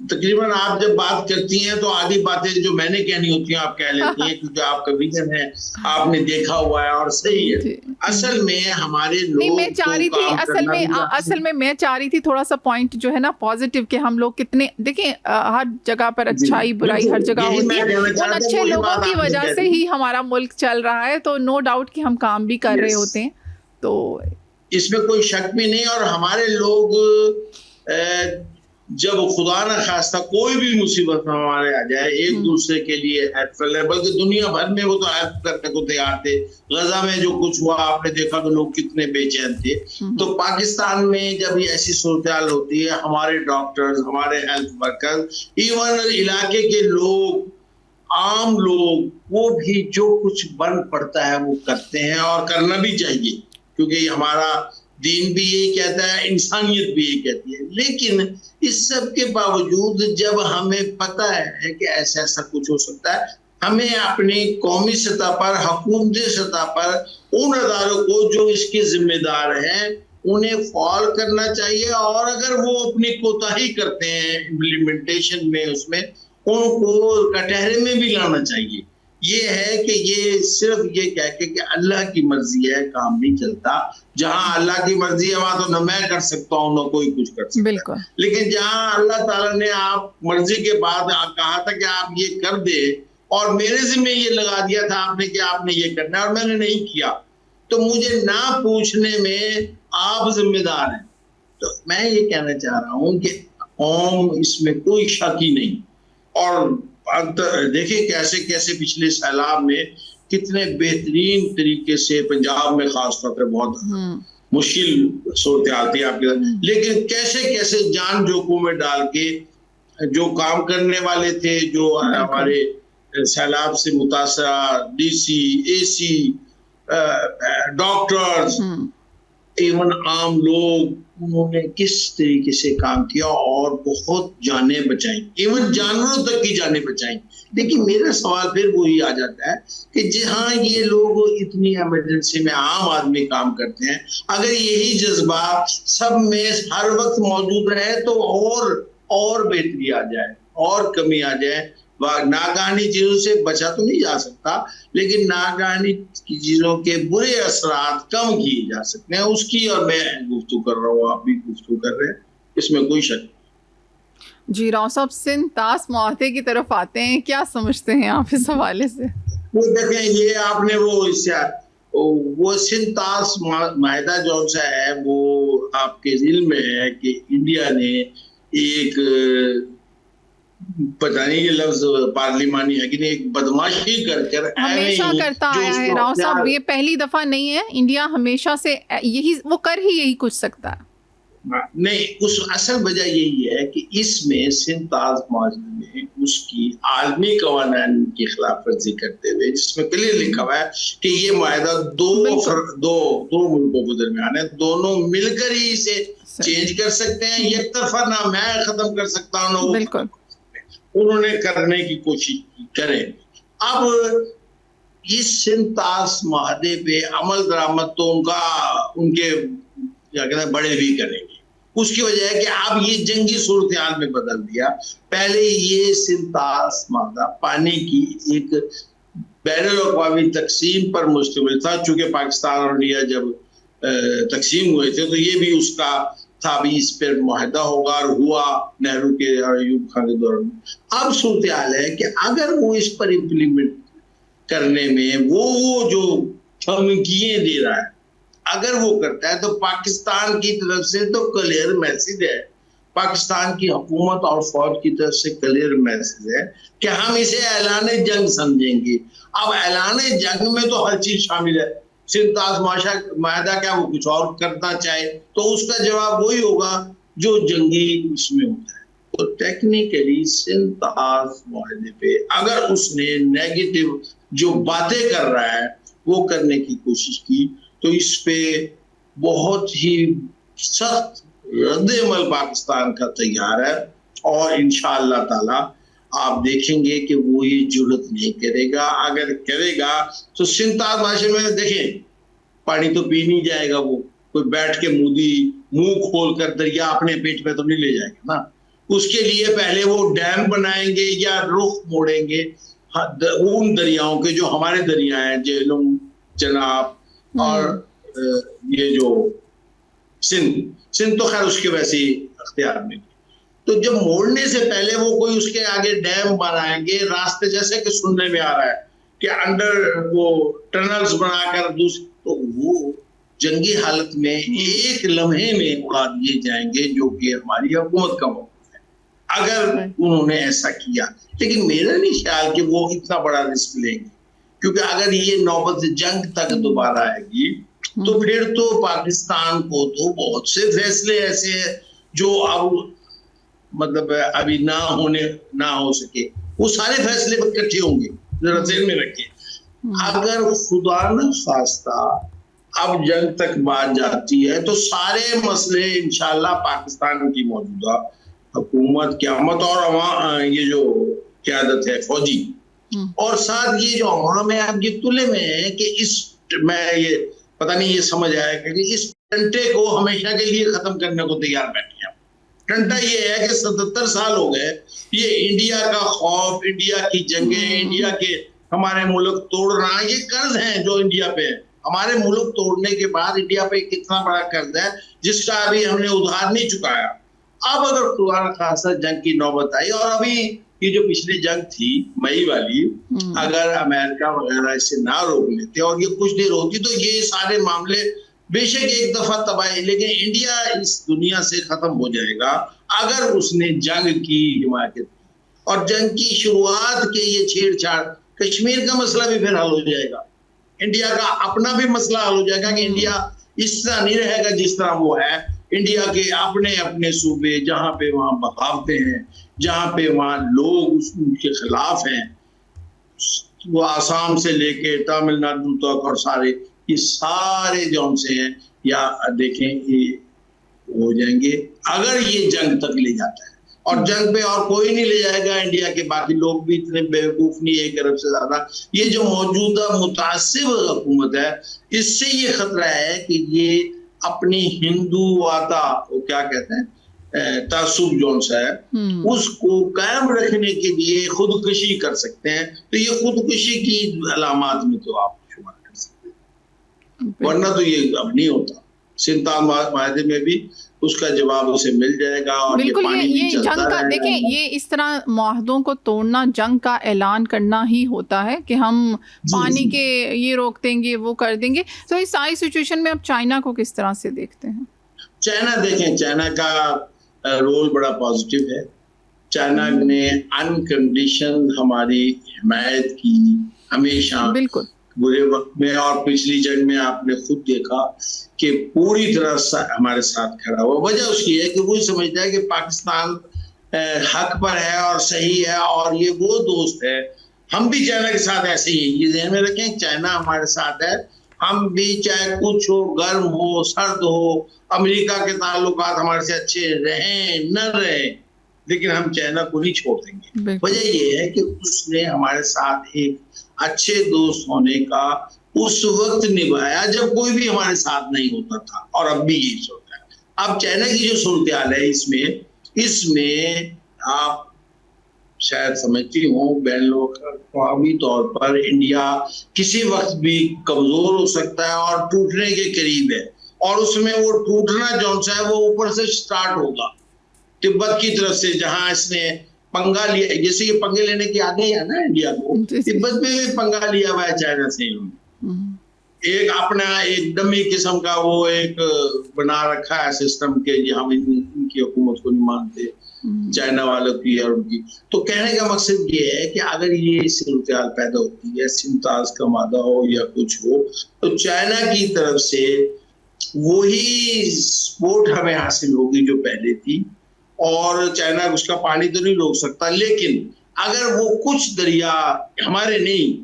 तकरीबन, आप जब बात करती हैं तो आधी बातें जो मैंने कहनी होती हैं आप कह लेती हैं, क्योंकि आपका विजन है, आपने देखा हुआ है और सही है। असल में हमारे लोग मैं चाह रही थी असल में मैं चाह रही थी थोड़ा सा पॉइंट जो है ना पॉजिटिव, कि हम लोग कितने, देखें हर जगह पर अच्छाई बुराई हर जगह होती है, उन अच्छे लोगों की वजह से ही हमारा मुल्क चल रहा है, तो नो डाउट कि हम काम भी कर रहे होते हैं, तो इसमें कोई शक भी नहीं। और हमारे लोग जब खुदा न खास्ता कोई भी मुसीबत हमारे आ जाए, एक दूसरे के लिए हेल्पफुल है, बल्कि दुनिया भर में वो तो हेल्प करने को तैयार थे। गजा में जो कुछ हुआ आपने देखा कि लोग कितने बेचैन थे। तो पाकिस्तान में जब ये ऐसी सूरत होती है, हमारे डॉक्टर्स, हमारे हेल्थ वर्कर्स, इवन इलाके के लोग आम लोग वो भी जो कुछ बन पड़ता है वो करते हैं, और करना भी चाहिए, क्योंकि हमारा दीन भी यही कहता है, इंसानियत भी यही कहती है। लेकिन इस सब के बावजूद जब हमें पता है कि ऐसा ऐसा कुछ हो सकता है, हमें अपनी कौमी सतह पर, हुकूमती सतह पर उन अदारों को जो इसके जिम्मेदार हैं उन्हें फॉल करना चाहिए, और अगर वो अपनी कोताही करते हैं इम्प्लीमेंटेशन में, उसमें उनको कटहरे में भी लाना चाहिए। ये है कि ये सिर्फ ये कह के कि अल्लाह की मर्जी है, काम नहीं चलता। जहां अल्लाह की मर्जी है वहां तो न मैं कर सकता हूँ न कोई कुछ कर सकता है। लेकिन जहां अल्लाह ताला ने आप मर्जी के बाद कहा था कि आप ये कर दे, और मेरे जिम्मे ये लगा दिया था आपने कि आपने ये करना है, और मैंने नहीं किया, तो मुझे ना पूछने में आप जिम्मेदार हैं। तो मैं ये कहना चाह रहा हूं कि कौम इसमें कोई शक ही नहीं। और देखिए कैसे कैसे पिछले सैलाब में कितने बेहतरीन तरीके से, पंजाब में खासतौर पर बहुत मुश्किल सूरत हाल थी आपके, लेकिन कैसे कैसे जान जोखिम में डाल के जो काम करने वाले थे, जो हमारे सैलाब से मुतासरा डीसी, एसी, डॉक्टर्स, इवन आम लोग, उन्होंने किस तरीके से काम किया और बहुत जानें बचाई, इवन जानवरों तक की जानें बचाई। लेकिन मेरा सवाल फिर वही आ जाता है कि जहाँ ये लोग इतनी इमरजेंसी में आम आदमी काम करते हैं, अगर यही जज्बा सब में हर वक्त मौजूद रहे तो और बेहतरी आ जाए, और कमी आ जाए। नागहानी चीजों से बचा तो नहीं जा सकता, लेकिन नागहानी की चीजों के बुरे असरात कम किए जा सकते हैं, उसकी और मैं गुफ्तगू कर रहा हूँ, आप भी गुफ्तगू कर रहे हैं, इसमें कोई शक नहीं। जी राव साहब, सिंध ताश मुआहदे की तरफ आते हैं, क्या समझते हैं आप इस हवाले से? वो देखें, ये आपने वो सिंध ताश मुआहदा जो सा है वो आपके इल्म में है कि इंडिया ने एक, पता नहीं ये लफ्ज पार्लिमानी है कि नहीं, एक बदमाशी कर हमेशा करता आया है राव साहब, ये पहली दफा नहीं है। इंडिया हमेशा से यही वो कर ही यही कुछ सकता है। नहीं, उस असल वजह यही है कि इसमें सिंध ताश मुआहदे में उसकी आलमी कवानीन की खिलाफ वर्जी करते हुए, जिसमें क्लियर लिखा हुआ है कि ये मुआहदा दो मुल्कों के दरमियान है, दोनों मिलकर ही इसे चेंज कर सकते हैं। एक तरफा ना मैं खत्म कर सकता हूँ ना वो, उन्होंने करने की कोशिश करें। अब इस सिंध ताश मुआहदे पे अमल दरामद तो उनके क्या कहते हैं बड़े भी करेंगे। उसकी वजह है कि अब ये जंगी सूरत हाल में बदल दिया। पहले ये सिंध ताश मुआहदा पानी की एक बैनुल-अक़वामी तकसीम पर मुश्तमिल था, चूंकि पाकिस्तान और इंडिया जब तकसीम हुए थे तो ये भी उसका था भी इस पर मुआहदा होगा, और हुआ नेहरू के और अयूब खान के दौरान। अब सूरत हाल है कि अगर वो इस पर इम्प्लीमेंट करने में वो जो धमकियां दे रहा है, अगर वो करता है तो पाकिस्तान की तरफ से तो क्लियर मैसेज है, पाकिस्तान की हुकूमत और फौज की तरफ से क्लियर मैसेज है कि हम इसे ऐलान जंग समझेंगे। अब ऐलान जंग में तो हर चीज शामिल है। सिंध ताश मुआहदा क्या वो कुछ और करना चाहे तो उसका जवाब वही होगा जो जंगी इसमें होता है। तो टेक्निकली सिंध ताश मुआहदे पे अगर उसने नेगेटिव जो बातें कर रहा है वो करने की कोशिश की तो इस पे बहुत ही सख्त रद्द-ए-अमल पाकिस्तान का तैयार है, और इंशाअल्लाह ताला आप देखेंगे कि वो ये जुर्रत नहीं करेगा। अगर करेगा तो सिंध ताश मुआहदे में देखें पानी तो पी नहीं जाएगा, वो कोई बैठ के मुंह खोल कर दरिया अपने पेट में तो नहीं ले जाएगा ना। उसके लिए पहले वो डैम बनाएंगे या रुख मोड़ेंगे उन दरियाओं के जो हमारे दरिया हैं, झेलम, चनाब और ये जो सिंध तो खैर उसके वैसे ही अख्तियार में। तो जब मोड़ने से पहले वो कोई उसके आगे डैम बनाएंगे, रास्ते जैसे कि सुनने में आ रहा है कि अंडर वो टनल्स बनाकर तो वो जंगी हालत में एक लम्हे में उड़ा दिए जाएंगे, जो कि हमारी हुकूमत का मौक़िफ़ है अगर उन्होंने ऐसा किया। लेकिन मेरा नहीं ख्याल कि वो इतना बड़ा रिस्क लेंगे, क्योंकि अगर ये नौबत जंग तक दोबारा आएगी तो फिर तो पाकिस्तान को तो बहुत से फैसले ऐसे हैं जो अब मतलब अभी ना हो सके। वो सारे फैसले इकट्ठे होंगे, जरा ध्यान में रखिए। अगर खुदा न खास्ता अब जंग तक बात जाती है तो सारे मसले इंशाल्लाह पाकिस्तान की मौजूदा हुकूमत, क़यामत और ये जो क़यादत है फौजी और साथ ये जो अवाम है, अब ये तुले में है कि मैं ये पता नहीं ये समझ आएगा कि इस टंटे को हमेशा के लिए खत्म करने को तैयार बैठे हैं। टंटा ये है कि 77 साल हो गए, ये इंडिया का खौफ, इंडिया की जंगें, इंडिया के हमारे मुल्क तोड़ना, ये कर्ज है जो इंडिया पे है। हमारे मुल्क तोड़ने के बाद इंडिया पे कितना बड़ा कर्ज है जिसका अभी हमने उधार नहीं चुकाया। अब अगर खुदा न खास्ता जंग की नौबत आई और अभी ये जो पिछली जंग थी मई वाली, अगर अमेरिका वगैरह इसे ना रोक लेते और ये कुछ देर होती तो ये सारे मामले बेशक एक दफा तबाही, लेकिन इंडिया इस दुनिया से खत्म हो जाएगा अगर उसने जंग की हिमायत और जंग की शुरुआत के ये छेड़छाड़। कश्मीर का मसला भी फिर हल हो जाएगा, इंडिया का अपना भी मसला हल हो जाएगा कि इंडिया इस तरह नहीं रहेगा जिस तरह वो है। इंडिया के अपने अपने सूबे जहां पे वहां बगावतें हैं, जहां पे वहां लोग उनके खिलाफ हैं, वो आसाम से लेके तमिलनाडु तक और सारे ये सारे जौन से हैं या देखें ये हो जाएंगे अगर ये जंग तक ले जाता है। और जंग पे और कोई नहीं ले जाएगा, इंडिया के बाकी लोग भी इतने बेवकूफ नहीं, 1 अरब से ज्यादा। ये जो मौजूदा मुतासिब हुकूमत है इससे ये खतरा है कि ये अपनी हिंदूवाता वो क्या कहते हैं तासुब जौन सा है उसको कायम रखने के लिए खुदकुशी कर सकते हैं। तो ये खुदकुशी की अलामात में तो आप शुमार कर सकते हैं, वरना तो ये अब नहीं होता। सिंता माहदे में भी उसका जवाब उसे मिल जाएगा। और बिल्कुल ये जंग का देखिए, ये इस तरह मुआहदों को तोड़ना जंग का ऐलान करना ही होता है कि हम पानी के ये रोक देंगे वो कर देंगे। तो इस सारी सिचुएशन में अब चाइना को किस तरह से देखते हैं? चाइना देखें, चाइना का रोल बड़ा पॉजिटिव है। चाइना ने अनकंडीशन हमारी हिमायत की हमेशा, बिल्कुल बुरे वक्त में और पिछली जंग में आपने खुद देखा कि पूरी तरह हमारे साथ खड़ा हुआ। वजह उसकी है कि वो समझता है कि पाकिस्तान हक पर है और सही है और ये वो दोस्त है। हम भी चाइना के साथ ऐसे ही, ये ध्यान में रखें, चाइना हमारे साथ है। हम भी चाहे कुछ हो, गर्म हो, सर्द हो, अमेरिका के ताल्लुकात हमारे से अच्छे रहें न रहें, लेकिन हम चाइना को नहीं छोड़ देंगे। वजह ये है कि उसने हमारे साथ एक अच्छे दोस्त होने का उस वक्त निभाया जब कोई भी हमारे साथ नहीं होता था, और अब भी यही सोचता है। अब चाइना की जो सूरत हाल है इसमें आप शायद समझती हो बैन अवी तौर पर इंडिया किसी वक्त भी कमजोर हो सकता है और टूटने के करीब है। और उसमें वो टूटना जौन सा है वो ऊपर से स्टार्ट होगा, तिब्बत की तरफ से, जहां इसने पंगा लिया। जैसे ये पंगे लेने की आदत है ना इंडिया को, तिब्बत में भी पंगा लिया हुआ है चाइना से। एक अपना एक डमी किस्म का वो एक बना रखा है सिस्टम के, हम इनकी हुकूमत को नहीं मानते, चाइना वालों की और उनकी। तो कहने का मकसद ये है कि अगर ये सूरत हाल पैदा होती है, सिंताज का मादा हो या कुछ हो, तो चाइना की तरफ से वही सपोर्ट हमें हासिल होगी जो पहले थी। और चाइना उसका पानी तो नहीं रोक सकता, लेकिन अगर वो कुछ दरिया हमारे नहीं,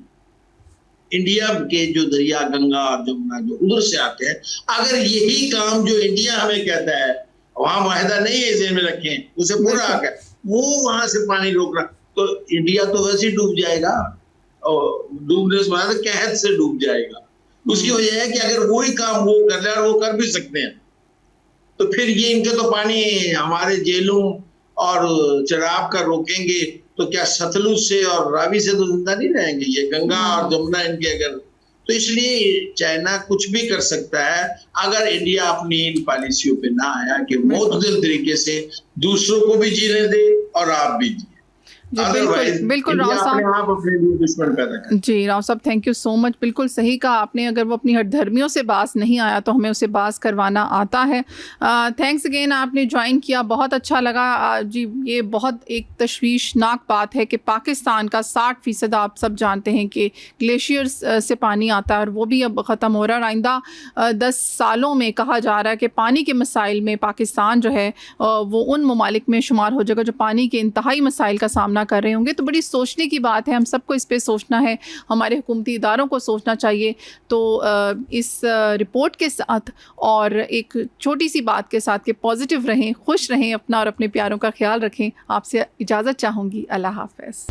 इंडिया के जो दरिया गंगा और जमुना जो उधर से आते हैं, अगर यही काम जो इंडिया हमें कहता है, वहां माहिदा नहीं है, जेहन में रखें, उसे पूरा आकर वो वहां से पानी रोक रहा, तो इंडिया तो वैसे ही डूब जाएगा, और डूबने से माना कहत से डूब जाएगा। उसकी वजह है कि अगर वही काम वो कर ले, और वो कर भी सकते हैं, तो फिर ये इनके तो पानी हमारे जेलों और चराब का रोकेंगे, तो क्या सतलुज से और रावी से तो जिंदा नहीं रहेंगे, ये गंगा और जमुना इनके अगर। तो इसलिए चाइना कुछ भी कर सकता है अगर इंडिया अपनी इन पॉलिसियों पे ना आया कि मुतदिल तरीके से दूसरों को भी जीने दे और आप भी जिए। बिल्कुल राव साहब, जी राव साहब, थैंक यू सो मच। बिल्कुल सही कहा आपने, अगर वो अपनी हठधर्मियों से बास नहीं आया तो हमें उसे बास करवाना आता है। थैंक्स अगेन, आपने ज्वाइन किया, बहुत अच्छा लगा। जी, ये बहुत एक तशवीशनाक बात है कि पाकिस्तान का 60% आप सब जानते हैं कि ग्लेशियर्स से पानी आता है, और वो भी अब ख़त्म हो रहा है। आइंदा 10 सालों में कहा जा रहा है कि पानी के मसाइल में पाकिस्तान जो है वो उन ममालिक में शुमार हो जाएगा जो पानी के इंतहाई मसाइल का सामना सामना कर रहे होंगे। तो बड़ी सोचने की बात है, हम सबको इस पे सोचना है, हमारे हुकूमती इदारों को सोचना चाहिए। तो इस रिपोर्ट के साथ और एक छोटी सी बात के साथ कि पॉजिटिव रहें, खुश रहें, अपना और अपने प्यारों का ख्याल रखें, आपसे इजाज़त चाहूँगी। अल्लाह हाफ़िज़।